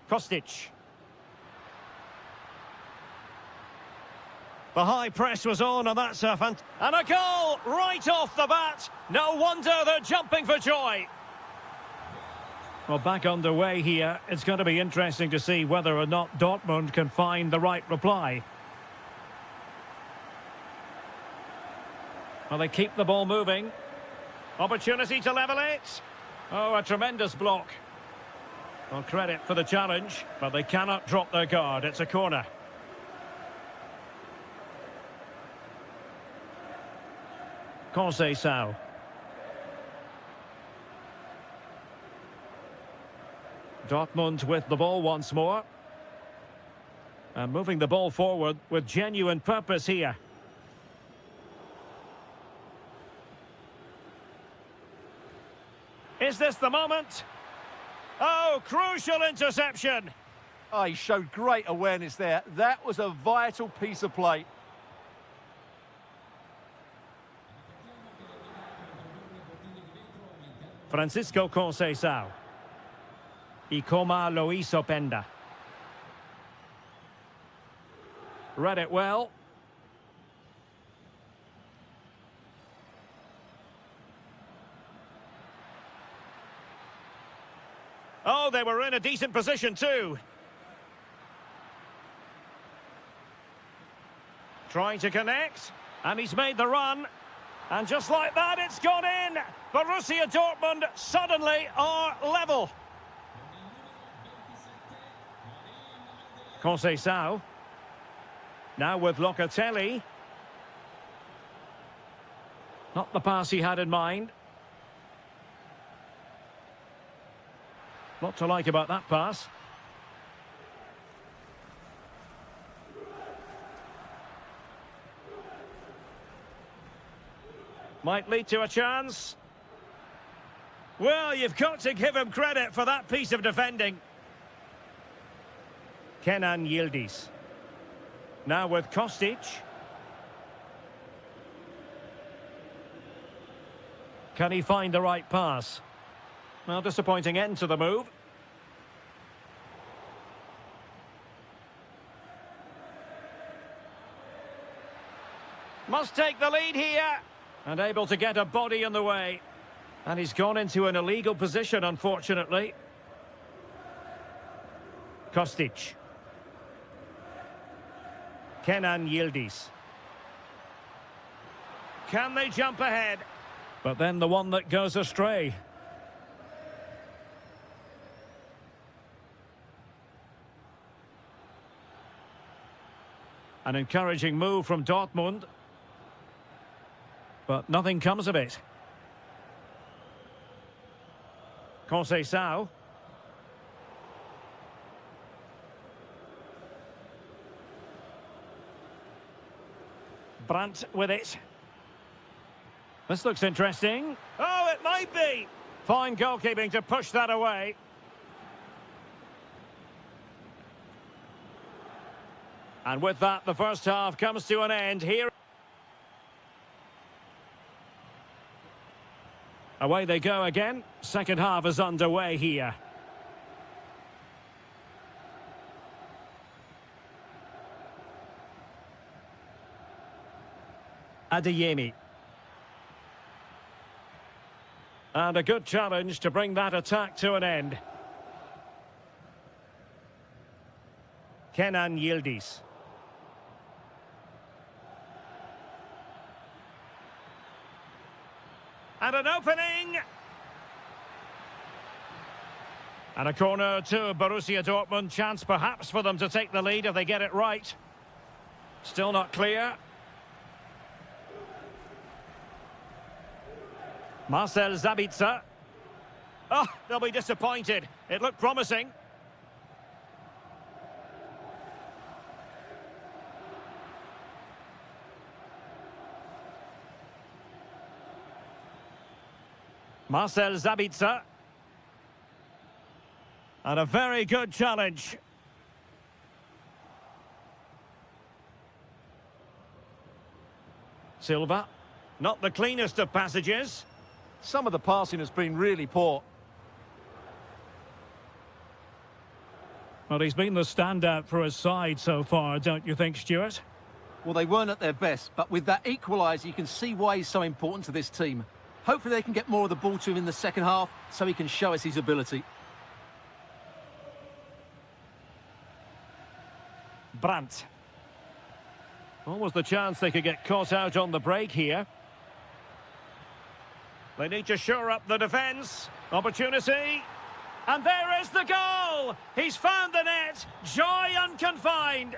Kostic. The high press was on, and that's a and a goal right off the bat. No wonder they're jumping for joy. Well, back underway here. It's going to be interesting to see whether or not Dortmund can find the right reply. Well, they keep the ball moving. Opportunity to level it. Oh, a tremendous block. Well, credit for the challenge, but they cannot drop their guard. It's a corner. Conceição. Dortmund with the ball once more. And moving the ball forward with genuine purpose here. Is this the moment? Oh, crucial interception. Oh, he showed great awareness there. That was a vital piece of play. Francisco Conceição. Ikoma Loiso Penda. Read it well. Oh, they were in a decent position too. Trying to connect, and he's made the run. And just like that, it's gone in. Borussia Dortmund suddenly are level. Conceição. Now with Locatelli. Not the pass he had in mind. Lot to like about that pass. Might lead to a chance. Well, you've got to give him credit for that piece of defending. Kenan Yildiz. Now with Kostic. Can he find the right pass? Well, disappointing end to the move. Must take the lead here. And able to get a body in the way. And he's gone into an illegal position, unfortunately. Kostic. Kenan Yildiz. Can they jump ahead? But then the one that goes astray. An encouraging move from Dortmund. But nothing comes of it. Conceição. Brandt with it. This looks interesting. Oh, it might be. Fine goalkeeping to push that away. And with that, the first half comes to an end here. Away they go again. Second half is underway here. Adeyemi. And a good challenge to bring that attack to an end. Kenan Yildiz. And an opening! And a corner to Borussia Dortmund. Chance perhaps for them to take the lead if they get it right. Still not clear. Marcel Sabitzer. Oh, they'll be disappointed. It looked promising. Marcel Sabitzer. And a very good challenge. Silva. Not the cleanest of passages. Some of the passing has been really poor. Well, he's been the standout for his side so far, don't you think, Stuart? Well, they weren't at their best, but with that equaliser, you can see why he's so important to this team. Hopefully they can get more of the ball to him in the second half so he can show us his ability. Brandt. What was the chance they could get caught out on the break here? They need to shore up the defence. Opportunity. And there is the goal! He's found the net. Joy unconfined.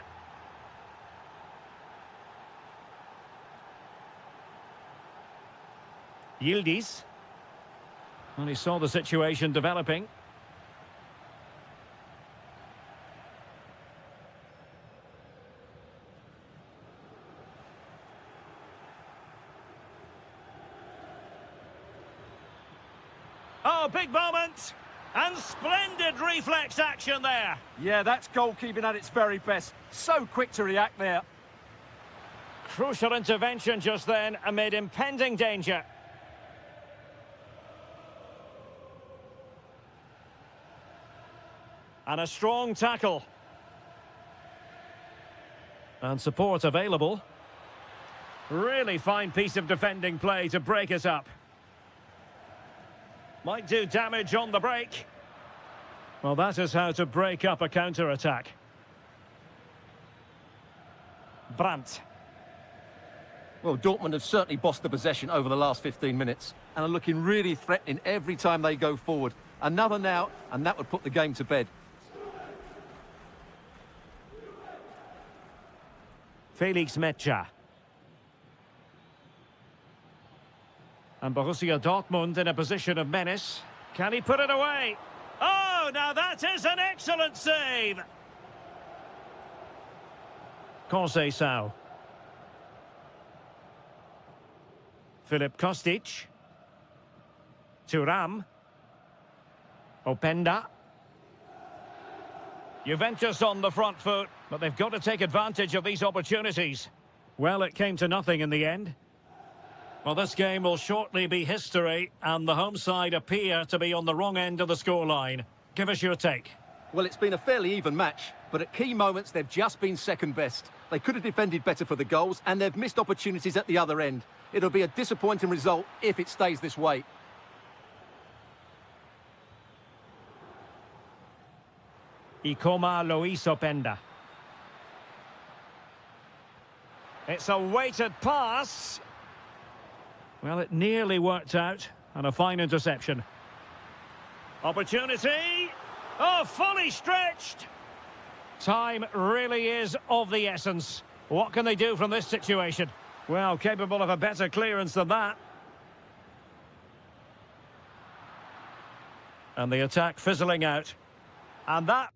Yildiz. Well, he saw the situation developing. Oh, big moment! And splendid reflex action there. Yeah, that's goalkeeping at its very best. So quick to react there. Crucial intervention just then amid impending danger. And a strong tackle. And support available. Really fine piece of defending play to break us up. Might do damage on the break. Well, that is how to break up a counter-attack. Brandt. Well, Dortmund have certainly bossed the possession over the last 15 minutes and are looking really threatening every time they go forward. Another now, and that would put the game to bed. Felix Metscher. And Borussia Dortmund in a position of menace. Can he put it away? Oh, now that is an excellent save! Conceição. Filip Kostic. Thuram. Openda. Juventus on the front foot, but they've got to take advantage of these opportunities. Well, it came to nothing in the end. Well, this game will shortly be history, and the home side appear to be on the wrong end of the scoreline. Give us your take. Well, it's been a fairly even match, but at key moments they've just been second best. They could have defended better for the goals, and they've missed opportunities at the other end. It'll be a disappointing result if it stays this way. Ikoma Luis Openda. It's a weighted pass. Well, it nearly worked out, and a fine interception. Opportunity! Oh, fully stretched! Time really is of the essence. What can they do from this situation? Well, capable of a better clearance than that. And the attack fizzling out. And that...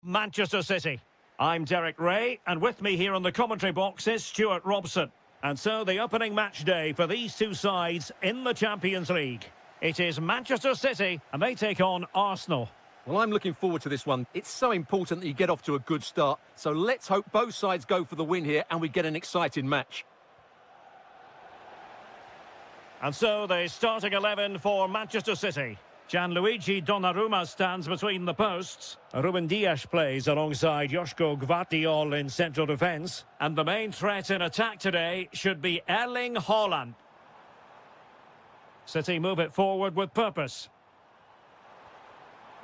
Manchester City. I'm Derek Ray, and with me here on the commentary box is Stuart Robson. And so the opening match day for these two sides in the Champions League. It is Manchester City, and they take on Arsenal. Well, I'm looking forward to this one. It's so important that you get off to a good start. So let's hope both sides go for the win here and we get an exciting match. And so the starting 11 for Manchester City. Gianluigi Donnarumma stands between the posts. Ruben Dias plays alongside Joško Gvardiol in central defence. And the main threat in attack today should be Erling Haaland. City move it forward with purpose.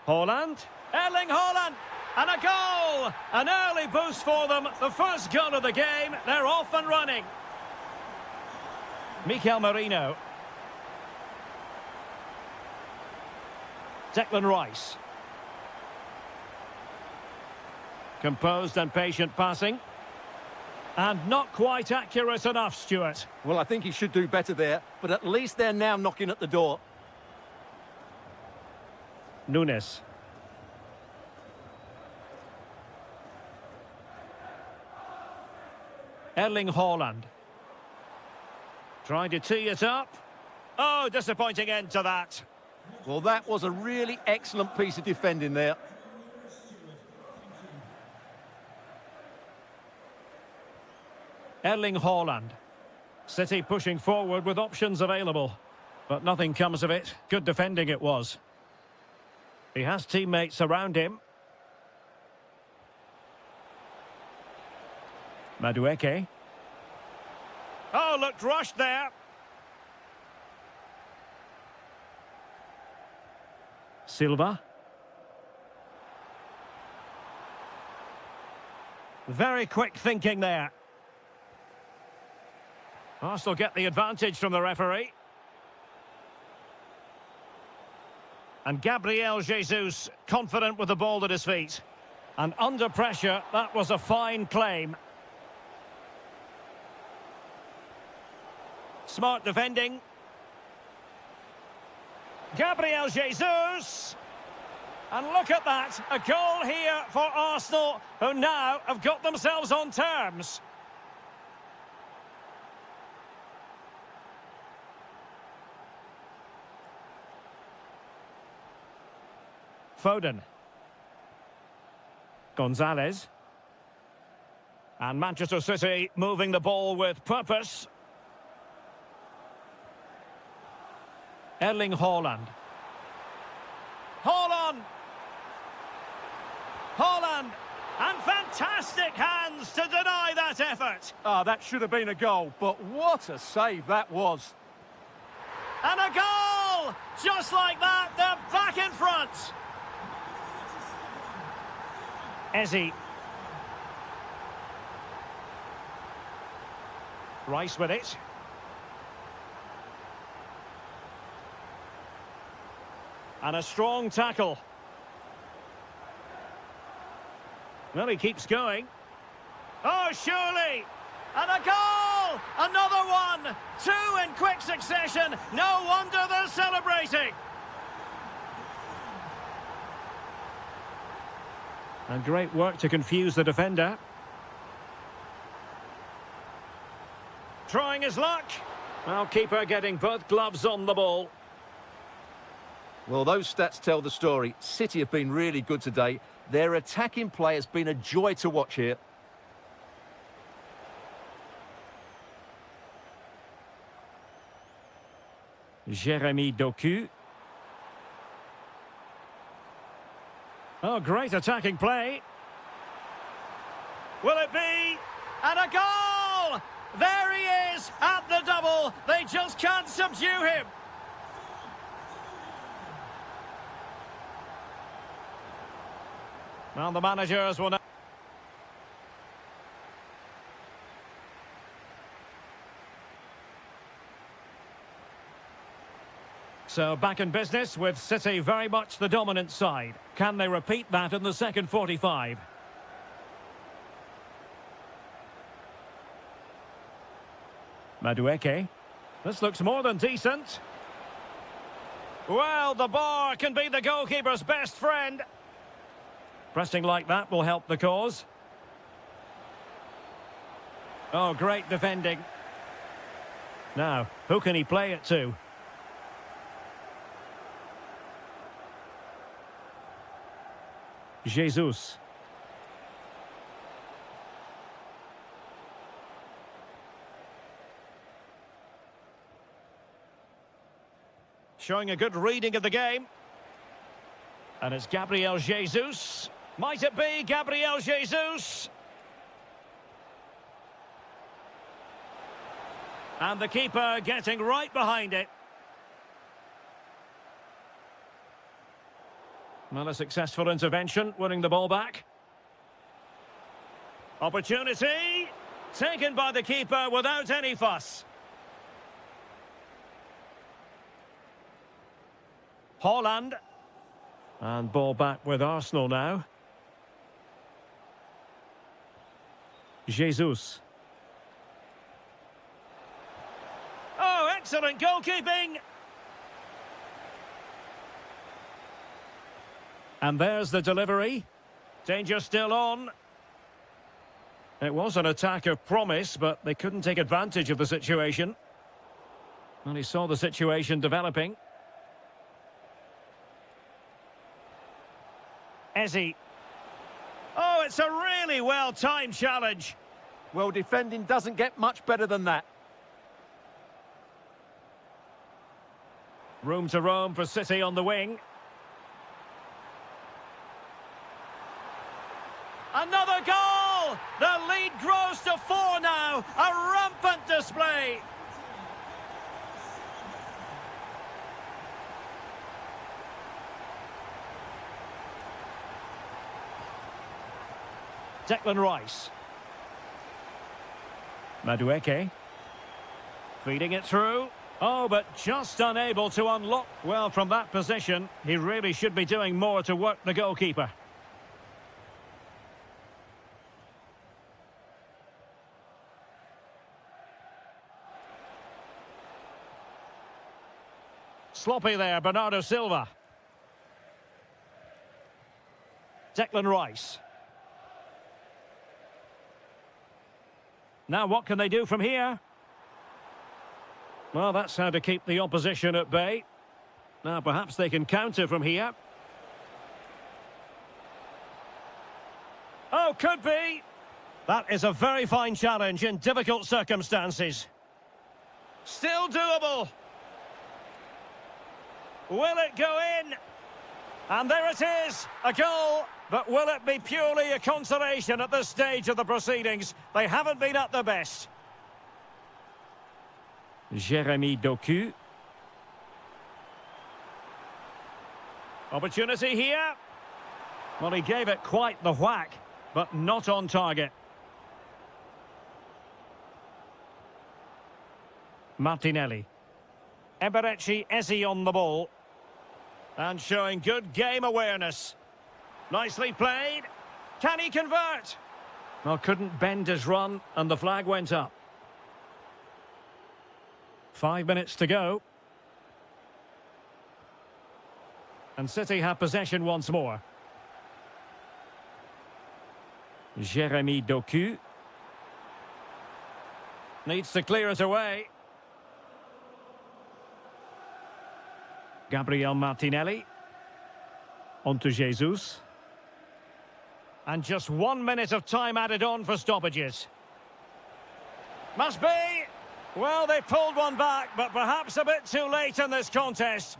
Haaland. Erling Haaland! And a goal! An early boost for them. The first goal of the game. They're off and running. Mikel Merino. Declan Rice. Composed and patient passing. And not quite accurate enough, Stuart. Well, I think he should do better there, but at least they're now knocking at the door. Nunes. Erling Haaland. Trying to tee it up. Oh, disappointing end to that. Well, that was a really excellent piece of defending there. Erling Haaland. City pushing forward with options available. But nothing comes of it. Good defending it was. He has teammates around him. Madueke. Oh, looked rushed there. Silva. Very quick thinking there. Arsenal get the advantage from the referee. And Gabriel Jesus confident with the ball at his feet. And under pressure, that was a fine claim. Smart defending. Gabriel Jesus. And look at that, a goal here for Arsenal, who now have got themselves on terms. Foden. Gonzalez. And Manchester City moving the ball with purpose. Erling Haaland. Haaland! Haaland! And fantastic hands to deny that effort. Ah, that should have been a goal, but what a save that was. And a goal! Just like that, they're back in front. Eze. Rice with it. And a strong tackle. Well, he keeps going. Oh, surely! And a goal! Another one! Two in quick succession. No wonder they're celebrating. And great work to confuse the defender. Trying his luck. Well, keeper getting both gloves on the ball. Well, those stats tell the story. City have been really good today. Their attacking play has been a joy to watch here. Jeremy Doku. Oh, great attacking play. Will it be? And a goal! There he is at the double. They just can't subdue him. Well, the managers will now... So back in business with City very much the dominant side. Can they repeat that in the second 45? Madueke. This looks more than decent. Well, the bar can be the goalkeeper's best friend. Pressing like that will help the cause. Oh, great defending. Now, who can he play it to? Jesus. Showing a good reading of the game. And it's Gabriel Jesus. Might it be Gabriel Jesus? And the keeper getting right behind it. Well, a successful intervention, winning the ball back. Opportunity. Taken by the keeper without any fuss. Holland. And ball back with Arsenal now. Jesus. Oh, excellent goalkeeping! And there's the delivery. Danger still on. It was an attack of promise, but they couldn't take advantage of the situation. And he saw the situation developing. Ezzy. Oh, it's a really well-timed challenge. Well, defending doesn't get much better than that. Room to roam for City on the wing. Another goal! The lead grows to 4 now. A rampant display. Declan Rice. Madueke. Feeding it through. Oh, but just unable to unlock. Well, from that position, he really should be doing more to work the goalkeeper. Sloppy there, Bernardo Silva. Declan Rice. Now what can they do from here? Well, that's how to keep the opposition at bay. Now perhaps they can counter from here. Oh, could be. That is a very fine challenge in difficult circumstances. Still doable. Will it go in? And there it is, a goal. But will it be purely a consolation at this stage of the proceedings? They haven't been at their best. Jérémy Doku. Opportunity here. Well, he gave it quite the whack, but not on target. Martinelli. Eberechi Eze on the ball. And showing good game awareness. Nicely played. Can he convert? Well, couldn't bend his run, and the flag went up. 5 minutes to go. And City have possession once more. Jérémy Doku. Needs to clear it away. Gabriel Martinelli. On to Jesus. And just 1 minute of time added on for stoppages. Must be. Well, they pulled one back, but perhaps a bit too late in this contest.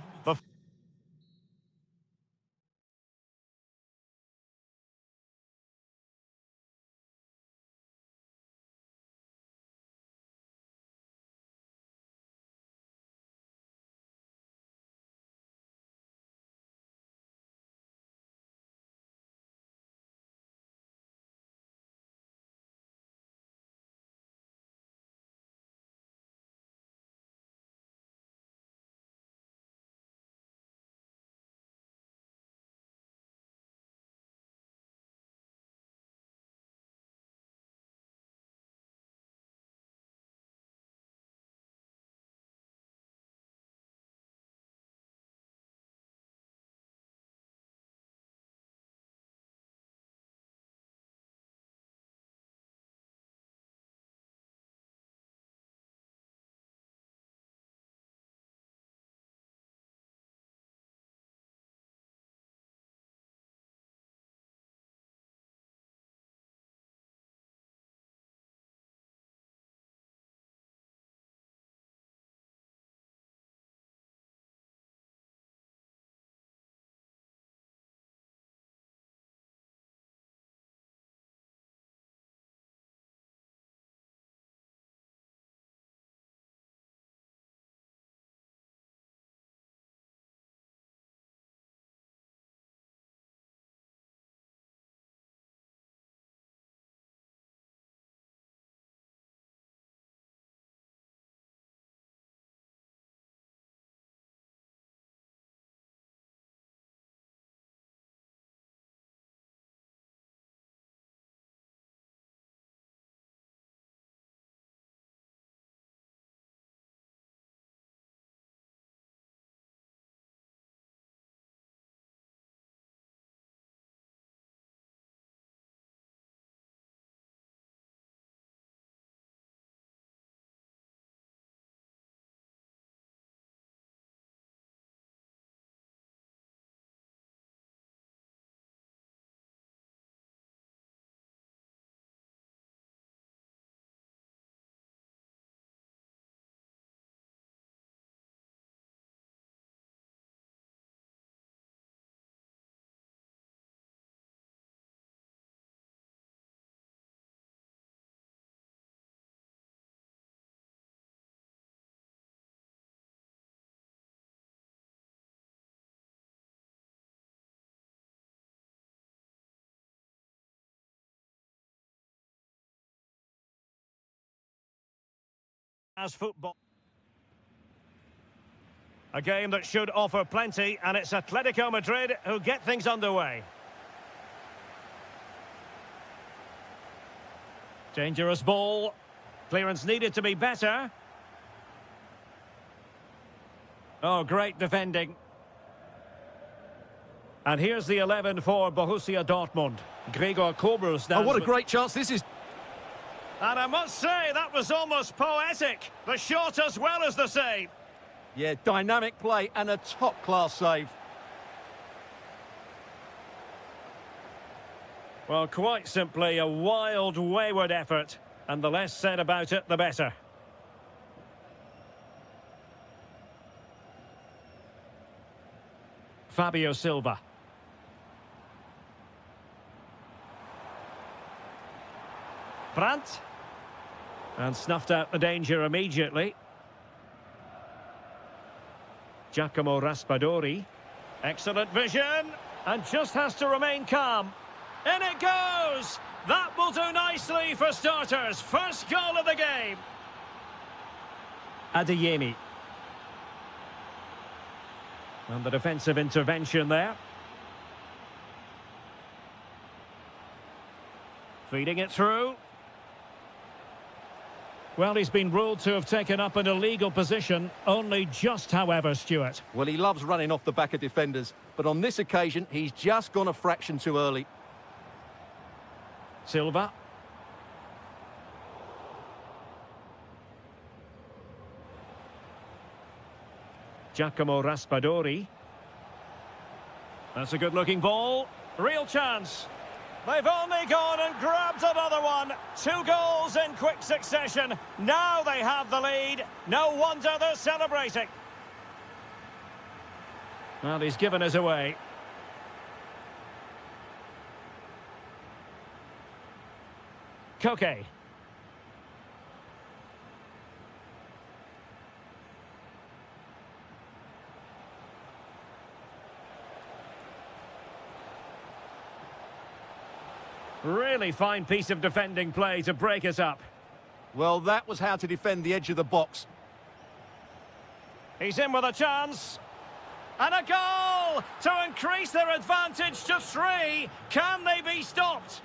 as football. A game that should offer plenty, and it's Atletico Madrid who get things underway. Dangerous ball. Clearance needed to be better. Oh, great defending. And here's the 11 for Borussia Dortmund. Gregor Kobel stands... Oh, what a great chance this is. And I must say, that was almost poetic. The shot as well as the save. Yeah, dynamic play and a top-class save. Well, quite simply a wild, wayward effort. And the less said about it, the better. Fabio Silva. Brandt. And snuffed out the danger immediately. Giacomo Raspadori. Excellent vision. And just has to remain calm. In it goes! That will do nicely for starters. First goal of the game. Adeyemi. And the defensive intervention there. Feeding it through. Well, he's been ruled to have taken up an illegal position. Only just, however, Stuart. Well, he loves running off the back of defenders. But on this occasion, he's just gone a fraction too early. Silva. Giacomo Raspadori. That's a good-looking ball. Real chance. They've only gone and grabbed another one. 2 goals in quick succession. Now they have the lead. No wonder they're celebrating. Well, he's given us away. Koke. Really fine piece of defending play to break us up. Well, that was how to defend the edge of the box. He's in with a chance. And a goal to increase their advantage to 3. Can they be stopped?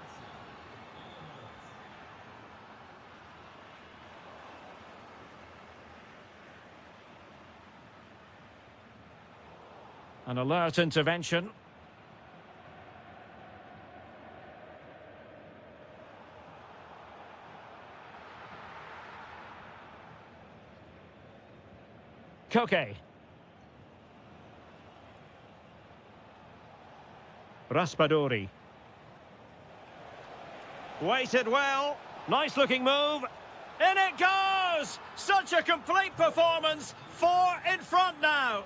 An alert intervention. Koke. Raspadori. Waited well. Nice looking move. In it goes! Such a complete performance. 4 in front now.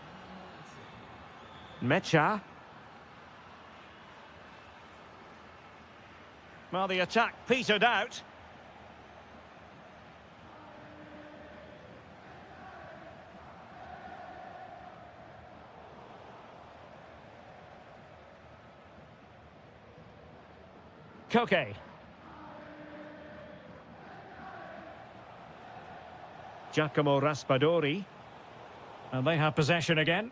Mecha. Well, the attack petered out. Koke. Giacomo Raspadori. And they have possession again.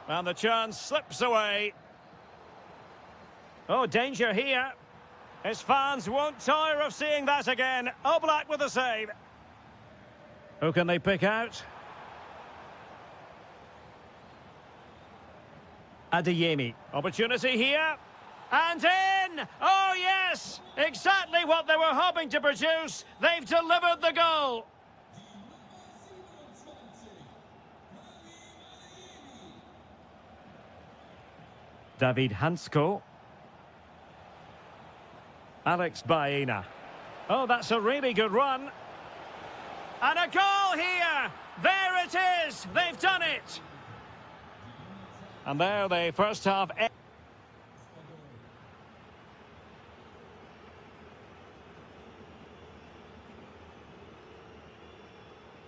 And the chance slips away. Oh, danger here. His fans won't tire of seeing that again. Oblak with the save. Who can they pick out? Adeyemi. Opportunity here. And in! Oh, yes! Exactly what they were hoping to produce. They've delivered the goal. David Hansko. Alex Baena. Oh, that's a really good run. And a goal here! There it is! They've done it! And there the first half...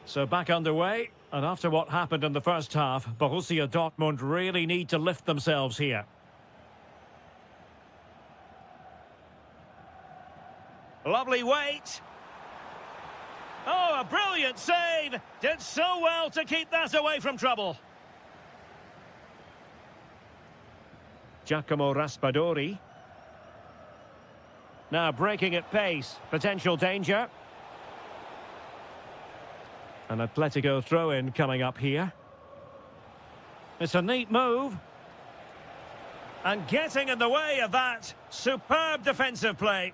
So back underway, and after what happened in the first half, Borussia Dortmund really need to lift themselves here. Lovely weight. Oh, a brilliant save. Did so well to keep that away from trouble. Giacomo Raspadori. Now breaking at pace. Potential danger. An Atletico throw-in coming up here. It's a neat move. And getting in the way of that. Superb defensive play.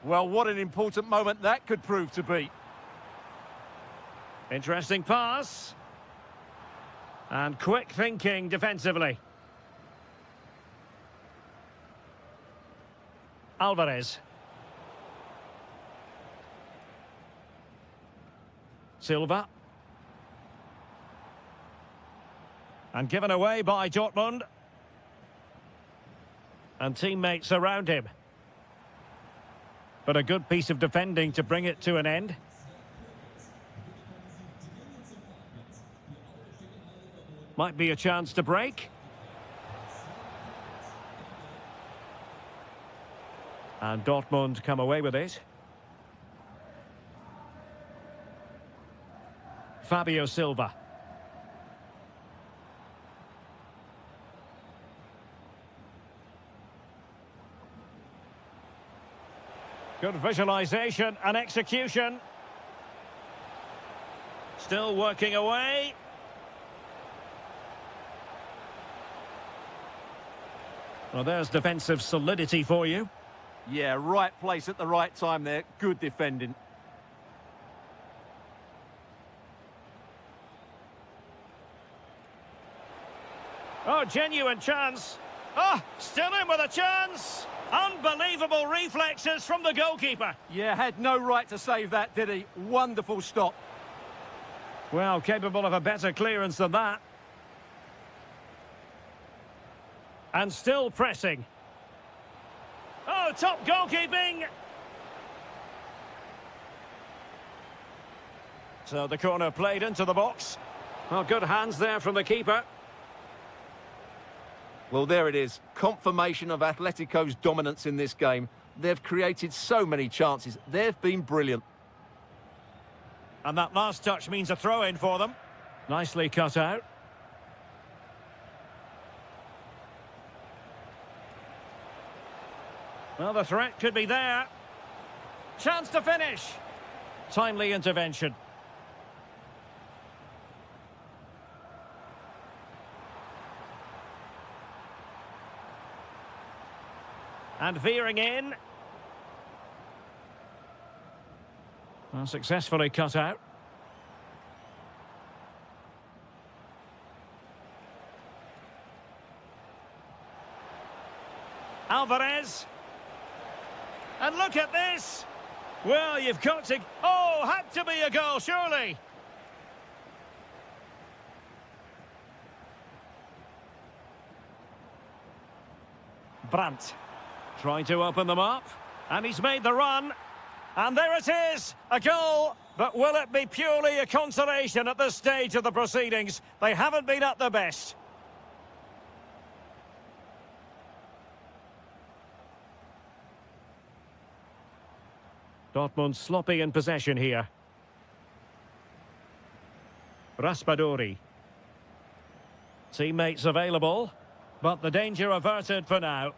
Well, what an important moment that could prove to be. Interesting pass. And quick thinking defensively. Alvarez. Silva. And given away by Dortmund. And teammates around him. But a good piece of defending to bring it to an end. Might be a chance to break. And Dortmund come away with it. Fabio Silva. Good visualization and execution. Still working away. Well, there's defensive solidity for you. Yeah, right place at the right time there. Good defending. Oh, genuine chance. Oh, still in with a chance. Unbelievable reflexes from the goalkeeper. Yeah, had no right to save that, did he? Wonderful stop. Well, capable of a better clearance than that. And still pressing. Oh, top goalkeeping. So the corner played into the box. Well, good hands there from the keeper. Well, there it is. Confirmation of Atletico's dominance in this game. They've created so many chances. They've been brilliant. And that last touch means a throw-in for them. Nicely cut out. Well, the threat could be there. Chance to finish. Timely intervention. And veering in. Well, successfully cut out. Alvarez. And look at this. Well, you've got to... Oh, had to be a goal, surely. Brandt. Trying to open them up. And he's made the run. And there it is, a goal. But will it be purely a consolation at this stage of the proceedings? They haven't been at their best. Dortmund sloppy in possession here. Raspadori. Teammates available, but the danger averted for now.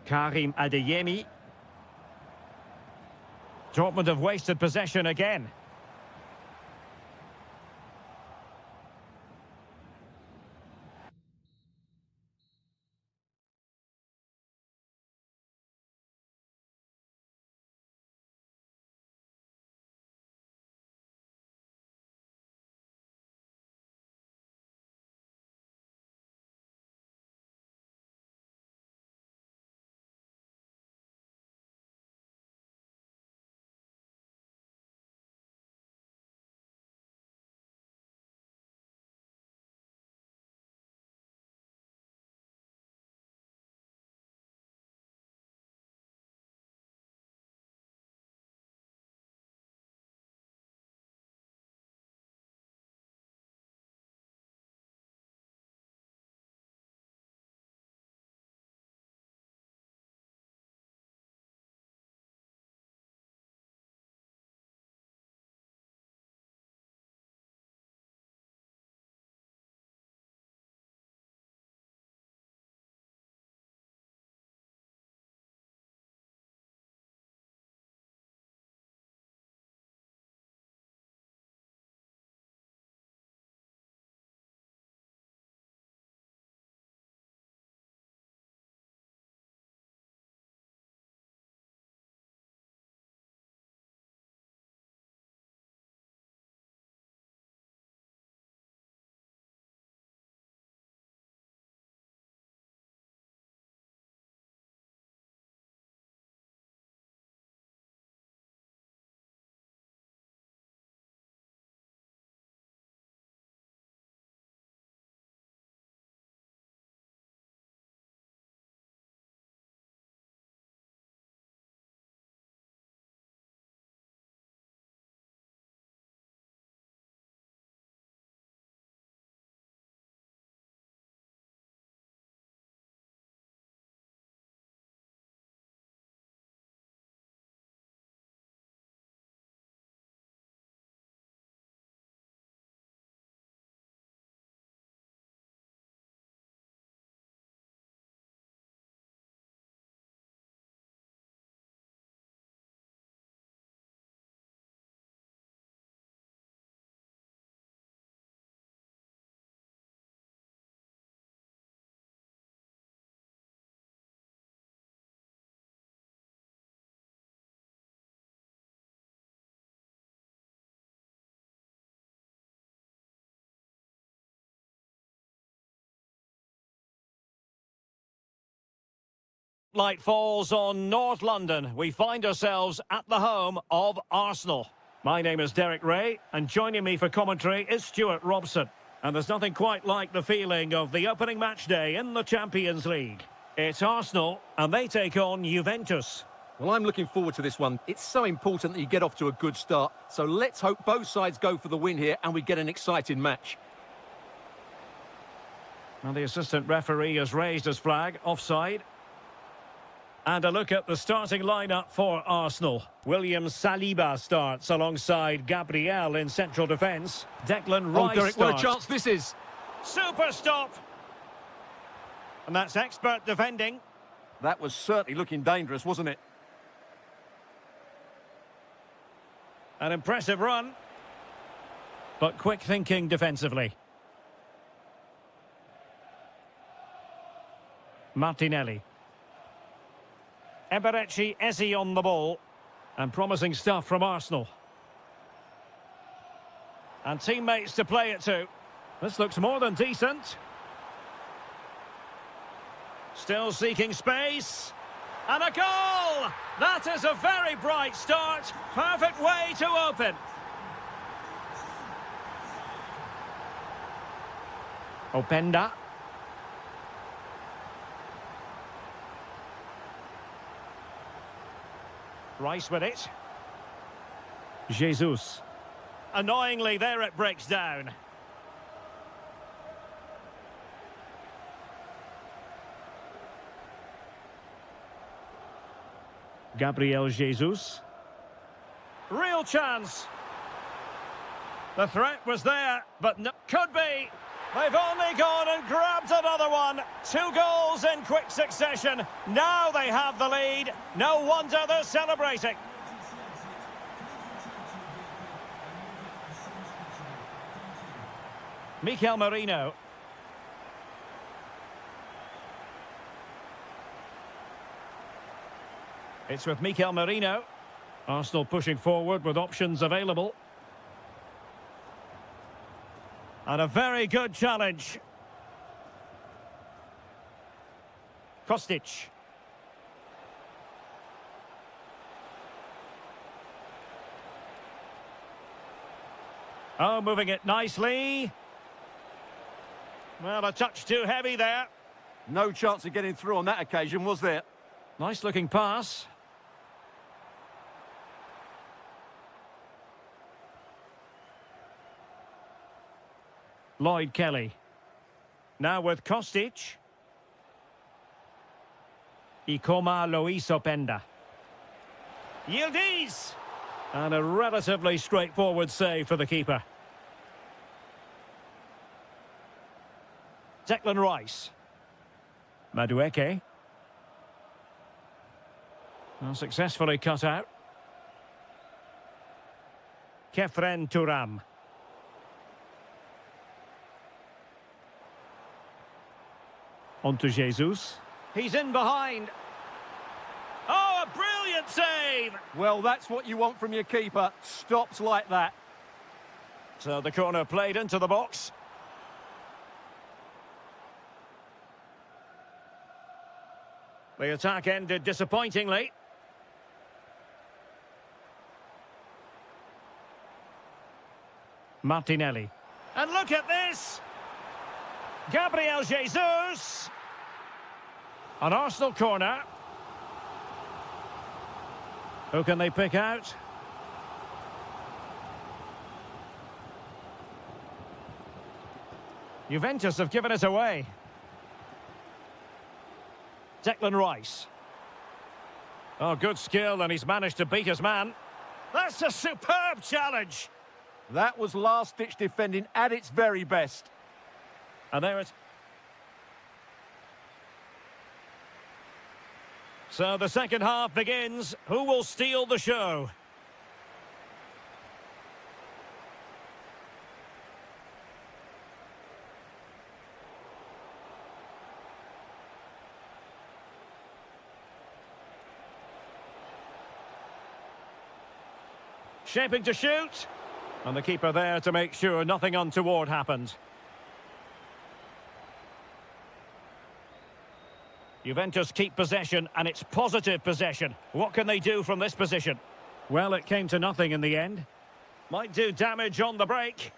Karim Adeyemi. Dortmund have wasted possession again. spotlight falls on North London, we find ourselves at the home of Arsenal. My name is Derek Ray, and joining me for commentary is Stuart Robson. And there's nothing quite like the feeling of the opening match day in the Champions League. It's Arsenal, and they take on Juventus. Well, I'm looking forward to this one. It's so important that you get off to a good start. So let's hope both sides go for the win here and we get an exciting match. And the assistant referee has raised his flag, offside. And a look at the starting lineup for Arsenal. William Saliba starts alongside Gabriel in central defence. Declan Rice Derek, starts. what a chance this is. Super stop! And that's expert defending. That was certainly looking dangerous, wasn't it? An impressive run. But quick thinking defensively. Martinelli. Eberechi Eze on the ball. And promising stuff from Arsenal. And teammates to play it to. This looks more than decent. Still seeking space. And a goal! That is a very bright start. Perfect way to open. Openda. Rice with it. Jesus. Annoyingly, there it breaks down. Gabriel Jesus. Real chance. The threat was there, but no, could be. They've only gone and grabbed another one. 2 goals in quick succession. Now they have the lead. No wonder they're celebrating. Mikel Merino. It's with Mikel Merino. Arsenal pushing forward with options available. And a very good challenge. Kostic. Oh, moving it nicely. Well, a touch too heavy there. No chance of getting through on that occasion, was there? Nice looking pass. Lloyd Kelly. Now with Kostic. Ikoma Luis Openda. Yildiz! And a relatively straightforward save for the keeper. Declan Rice. Madueke. Well, successfully cut out. Kefren Turam. On to Jesus. He's in behind. Oh, a brilliant save! Well, that's what you want from your keeper. Stops like that. So the corner played into the box. The attack ended disappointingly. Martinelli. And look at this! Gabriel Jesus! An Arsenal corner. Who can they pick out? Juventus have given it away. Declan Rice. Oh, good skill, and he's managed to beat his man. That's a superb challenge! That was last-ditch defending at its very best. And there it... So the second half begins. Who will steal the show? Shaping to shoot. And the keeper there to make sure nothing untoward happened. Juventus keep possession, and it's positive possession. What can they do from this position? Well, it came to nothing in the end. Might do damage on the break.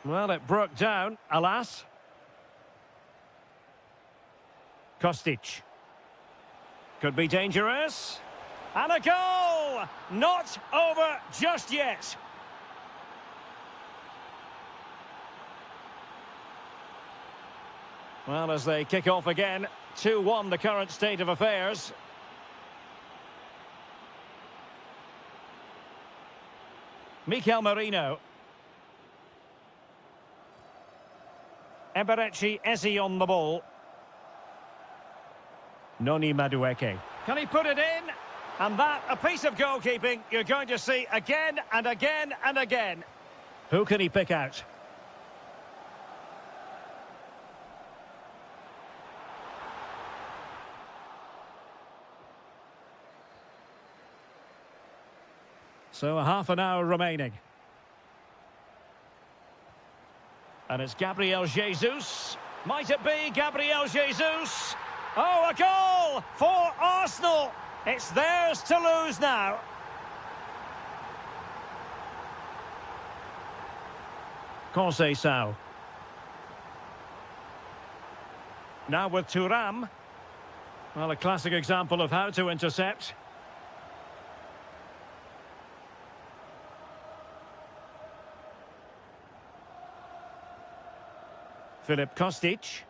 Well, it broke down, alas. Kostic. Could be dangerous. And a goal! Not over just yet. Well, as they kick off again, 2-1 the current state of affairs. Mikel Merino. Eberechi Eze on the ball. Noni Madueke. Can he put it in? And that, a piece of goalkeeping you're going to see again and again and again. Who can he pick out? So a half an hour remaining. And it's Gabriel Jesus. Might it be Gabriel Jesus? Oh, a goal for Arsenal. It's theirs to lose now. Conceição. Now with Thuram. Well, a classic example of how to intercept. Filip Kostic.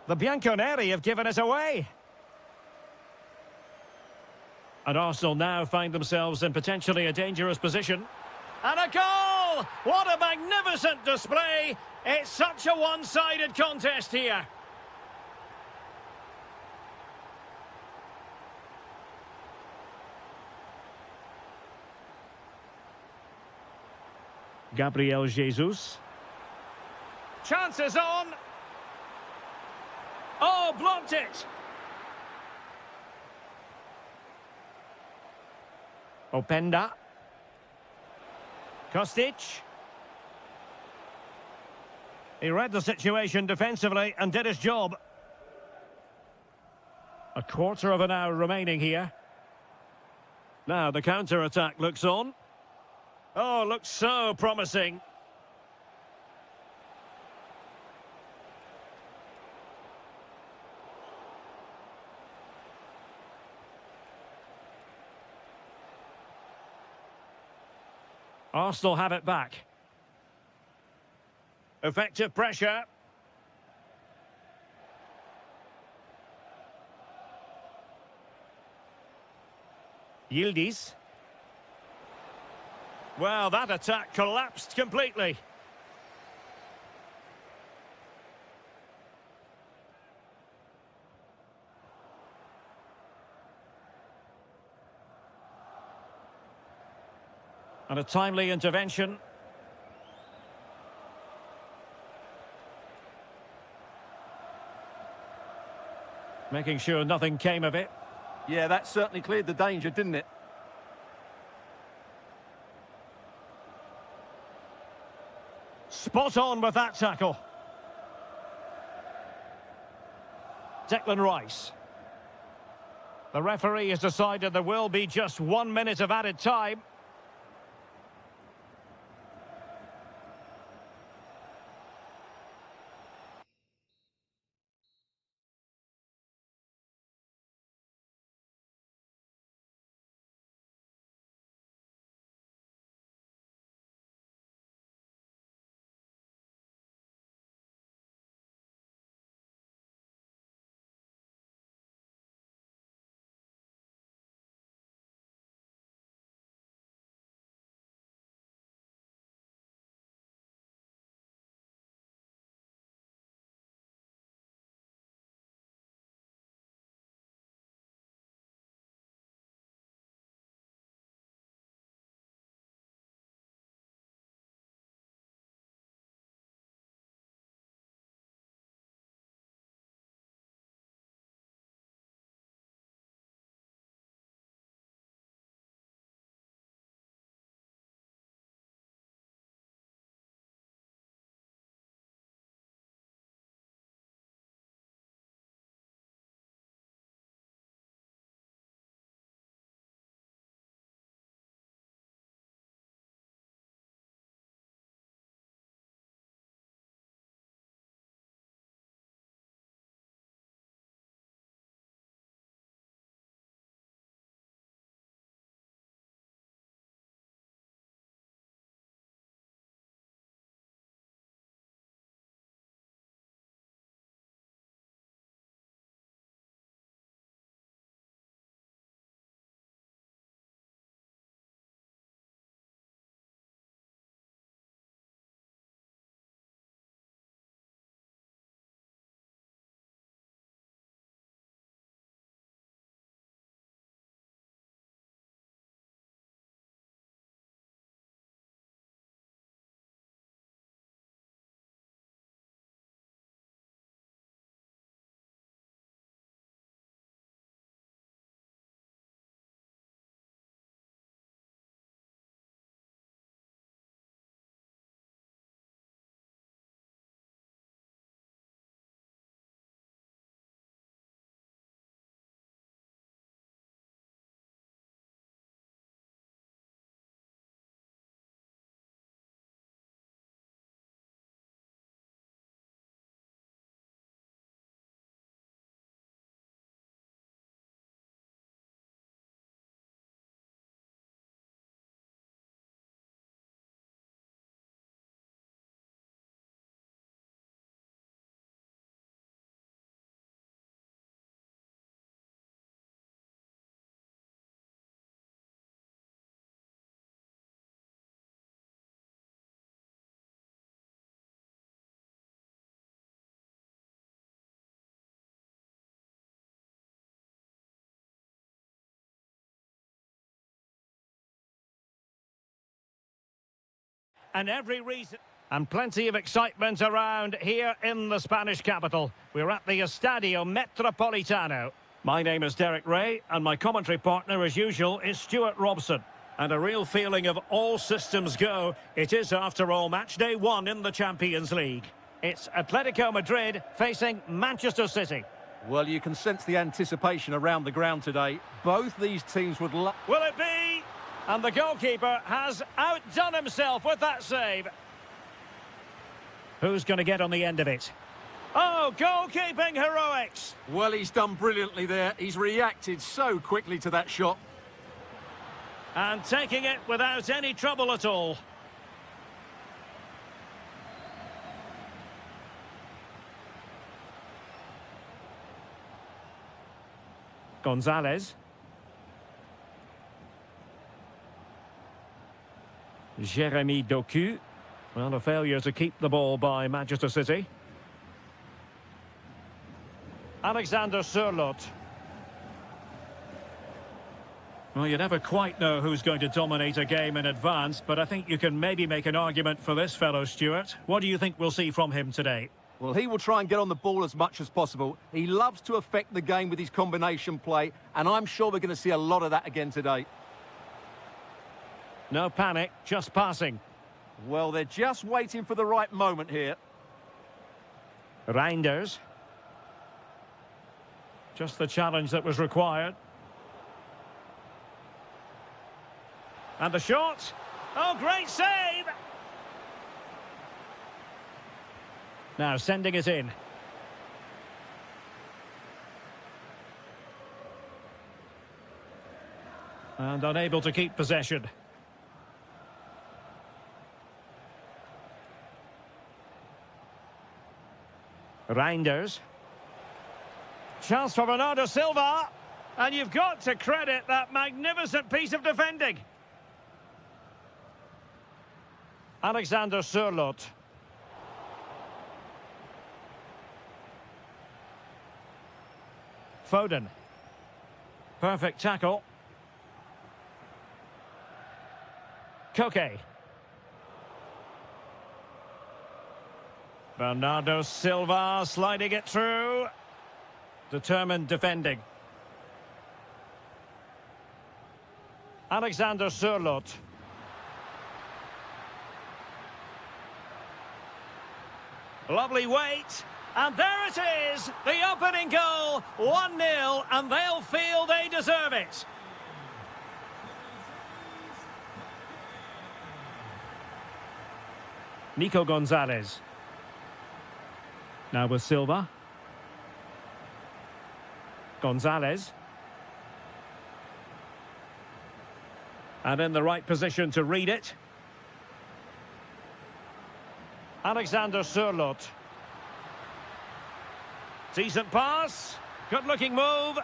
The Bianconeri have given it away. And Arsenal now find themselves in potentially a dangerous position. And a goal! What a magnificent display! It's such a one-sided contest here. Gabriel Jesus. Chances on. Oh, blocked it. Openda. Kostic. He read the situation defensively and did his job. A quarter of an hour remaining here. Now the counter-attack looks on. Oh, looks so promising. Arsenal have it back. Effective pressure. Yildiz. Well, that attack collapsed completely. And a timely intervention. Making sure nothing came of it. Yeah, that certainly cleared the danger, didn't it? Spot on with that tackle. Declan Rice. The referee has decided there will be just 1 minute of added time. and every reason. And plenty of excitement around here in the Spanish capital. We're at the Estadio Metropolitano. My name is Derek Ray, and my commentary partner, as usual, is Stuart Robson. And a real feeling of all systems go. It is, after all, match day 1 in the Champions League. It's Atletico Madrid facing Manchester City. Well, you can sense the anticipation around the ground today. Both these teams would love... Will it be? And the goalkeeper has outdone himself with that save. Who's going to get on the end of it? Oh, goalkeeping heroics! Well, he's done brilliantly there. He's reacted so quickly to that shot. And taking it without any trouble at all. Gonzalez. Jeremy Doku. Well, a failure to keep the ball by Manchester City. Alexander Sørloth. Well, you never quite know who's going to dominate a game in advance, but I think you can maybe make an argument for this fellow, Stuart. What do you think we'll see from him today? Well, he will try and get on the ball as much as possible. He loves to affect the game with his combination play, and I'm sure we're going to see a lot of that again today. No panic, just passing. Well, they're just waiting for the right moment here. Reinders. Just the challenge that was required. And the shot. Oh, great save! Now sending it in. And unable to keep possession. Reinders. Chance for Bernardo Silva. And you've got to credit that magnificent piece of defending. Alexander Sørloth. Foden. Perfect tackle. Koke. Bernardo Silva sliding it through. Determined defending. Alexander Sørloth. Lovely weight. And there it is, the opening goal, 1-0, and they'll feel they deserve it. Nico Gonzalez. Now with Silva. Gonzalez. And in the right position to read it. Alexander Sørloth. Decent pass. Good-looking move.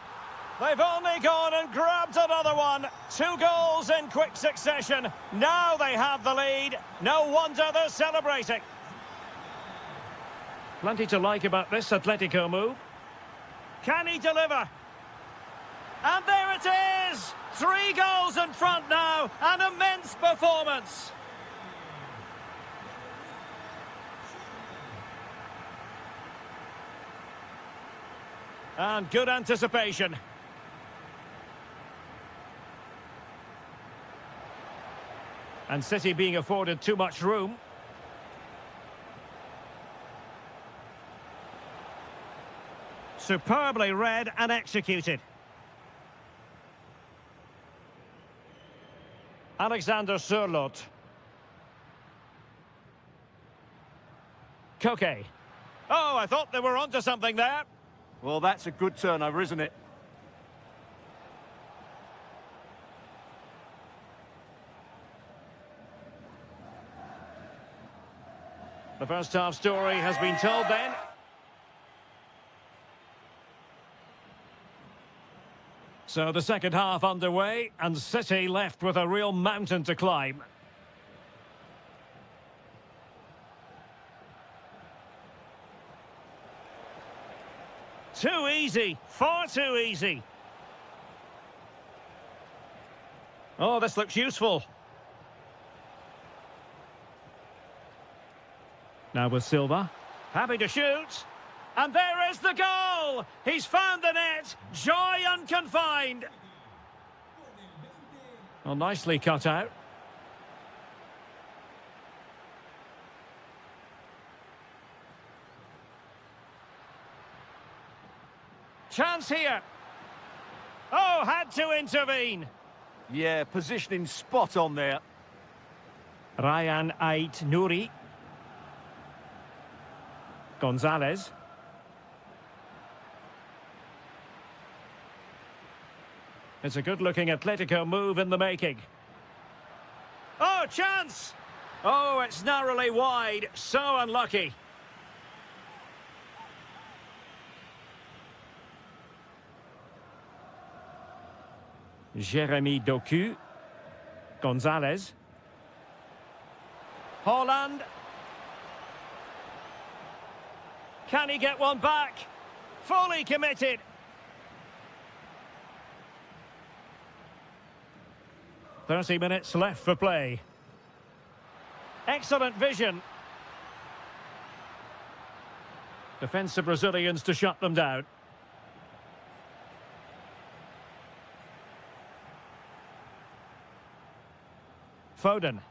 They've only gone and grabbed another one. 2 goals in quick succession. Now they have the lead. No wonder they're celebrating. Plenty to like about this Atletico move. Can he deliver? And there it is! 3 goals in front now. An immense performance. And good anticipation. And City being afforded too much room. Superbly read and executed. Alexander Sørloth. Koke. Oh, I thought they were onto something there. Well, that's a good turnover, isn't it? The first half story has been told then. So the second half underway, and City left with a real mountain to climb. Too easy, far too easy. Oh, this looks useful. Now with Silva. Happy to shoot. And there is the goal! He's found the net. Joy unconfined. Well, nicely cut out. Chance here. Oh, had to intervene. Yeah, positioning spot on there. Ryan Ait Nouri. Gonzalez. It's a good-looking Atletico move in the making. Oh, chance! Oh, it's narrowly wide. So unlucky. Jeremy Doku. Gonzalez. Holland. Can he get one back? Fully committed. "30 minutes left for play. Excellent vision. Defensive Brazilians to shut them down. Foden.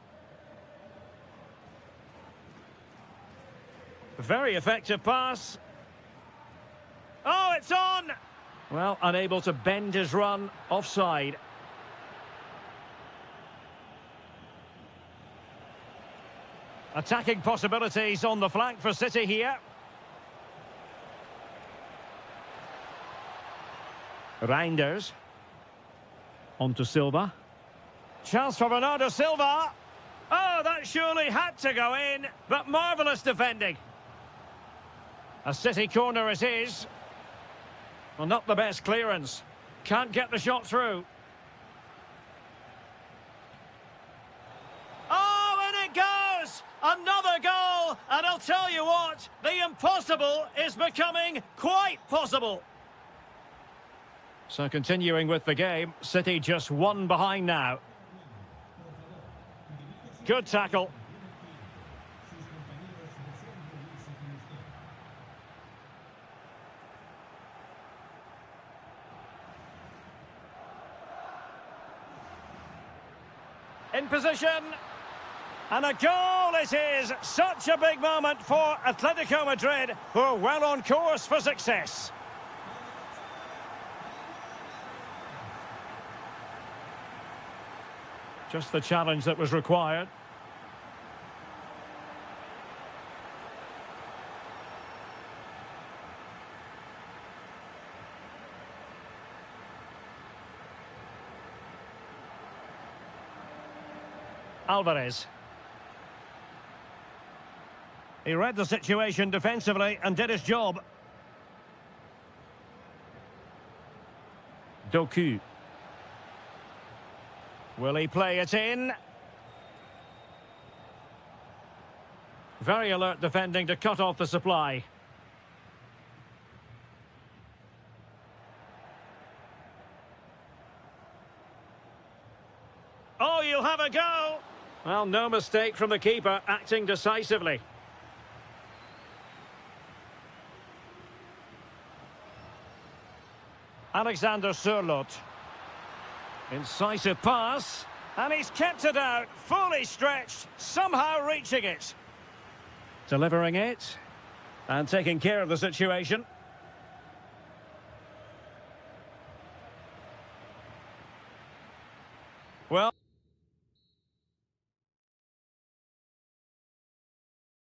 Very effective pass. Oh, it's on! Well, unable to bend his run. Offside. Attacking possibilities on the flank for City here. Reinders. On to Silva. Chance for Bernardo Silva. Oh, that surely had to go in, but marvellous defending. A City corner it is. Well, not the best clearance. Can't get the shot through. Oh, and it goes! Another goal! And I'll tell you what, the impossible is becoming quite possible. So continuing with the game, City just one behind now. Good tackle. In position. And a goal it is. Such a big moment for Atletico Madrid, who are well on course for success. Just the challenge that was required. Alvarez. He read the situation defensively and did his job. Doku. Will he play it in? Very alert defending to cut off the supply. Oh, you'll have a go! Well, no mistake from the keeper, acting decisively. Alexander Sørloth. Incisive pass. And he's kept it out, fully stretched, somehow reaching it. Delivering it. And taking care of the situation. Well...